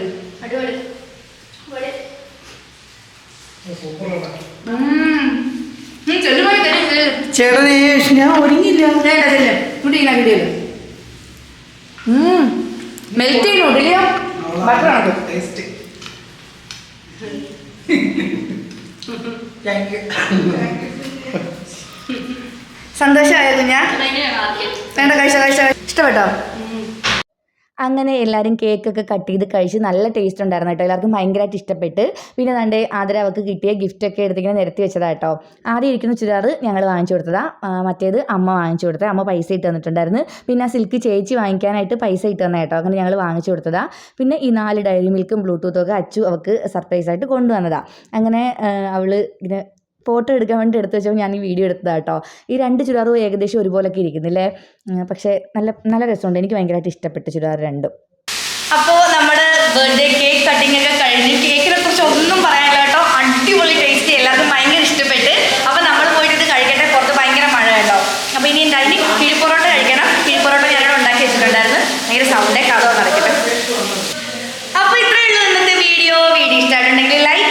ചേട്ടനെ ഞാൻ ഒരുങ്ങിയില്ല. മെൽറ്റ് ചെയ്യുന്നുണ്ടല്ലോ ബട്ടറാണത്. സന്തോഷമായിരുന്നു ഞാൻ വേണ്ട കഴിച്ച ഇഷ്ടപ്പെട്ടോ. അങ്ങനെ എല്ലാവരും കേക്കൊക്കെ കട്ട് ചെയ്ത് കഴിച്ച് നല്ല ടേസ്റ്റ് ഉണ്ടായിരുന്നു കേട്ടോ. എല്ലാവർക്കും ഭയങ്കരമായിട്ട് ഇഷ്ടപ്പെട്ട്. പിന്നെ ദാണ്ടെ ആദരവക്ക് കിട്ടിയ ഗിഫ്റ്റൊക്കെ എടുത്തിങ്ങനെ നിരത്തി വെച്ചതാണ് കേട്ടോ. ആദ്യം ഇരിക്കുന്ന ചുരിദാർ ഞങ്ങൾ വാങ്ങിച്ചു കൊടുത്തതാണ്. മറ്റേത് അമ്മ വാങ്ങിച്ചു കൊടുത്തത്. അമ്മ പൈസ ഇട്ട് തന്നിട്ടുണ്ടായിരുന്നു. പിന്നെ ആ സിൽക്ക് ചേച്ചി വാങ്ങിക്കാനായിട്ട് പൈസ ഇട്ട് തന്നെ കേട്ടോ. അങ്ങനെ ഞങ്ങൾ വാങ്ങിച്ചു കൊടുത്തതാണ്. പിന്നെ ഈ 4 ഡയറി മിൽക്കും ബ്ലൂടൂത്തും അച്ചു അവൾക്ക് സർപ്രൈസായിട്ട് കൊണ്ടുവന്നതാണ്. അങ്ങനെ അവൾ ഇങ്ങനെ ഫോട്ടോ എടുക്കാൻ വേണ്ടി എടുത്ത് വെച്ചപ്പോൾ ഞാൻ ഈ വീഡിയോ എടുത്തതാണ് കേട്ടോ. ഈ 2 ചുരിദാറും ഏകദേശം ഒരുപോലൊക്കെ ഇരിക്കുന്നില്ലേ. പക്ഷേ നല്ല നല്ല രസമുണ്ട്. എനിക്ക് ഭയങ്കരമായിട്ട് ഇഷ്ടപ്പെട്ട ചുരിദാർ രണ്ടും. അപ്പോൾ നമ്മുടെ ബർത്ത്ഡേ കേക്ക് കട്ടിംഗ് ഒക്കെ കഴിഞ്ഞ് കേക്കിനെ കുറിച്ച് ഒന്നും പറയാനില്ല കേട്ടോ. അടിപൊളി ടേസ്റ്റ് എല്ലാവർക്കും ഭയങ്കര ഇഷ്ടപ്പെട്ട്. അപ്പോൾ നമ്മൾ പോയിട്ട് കഴിക്കട്ടെ. പുറത്ത് ഭയങ്കര മഴ കേട്ടോ. അപ്പോൾ ഇനി ഉണ്ടായി കിഴിപ്പൊറോട്ട കഴിക്കണം. കിഴിപ്പൊറോട്ട ഞാനിവിടെ ഉണ്ടാക്കി വെച്ചിട്ടുണ്ടായിരുന്നു. ഭയങ്കര സൗണ്ടേ കഥ നടക്കട്ടെ. അപ്പോൾ ഇത്രയേ ഉള്ളൂ ഇന്നത്തെ വീഡിയോ. ഇഷ്ടമായിട്ടുണ്ടെങ്കിൽ ലൈക്ക്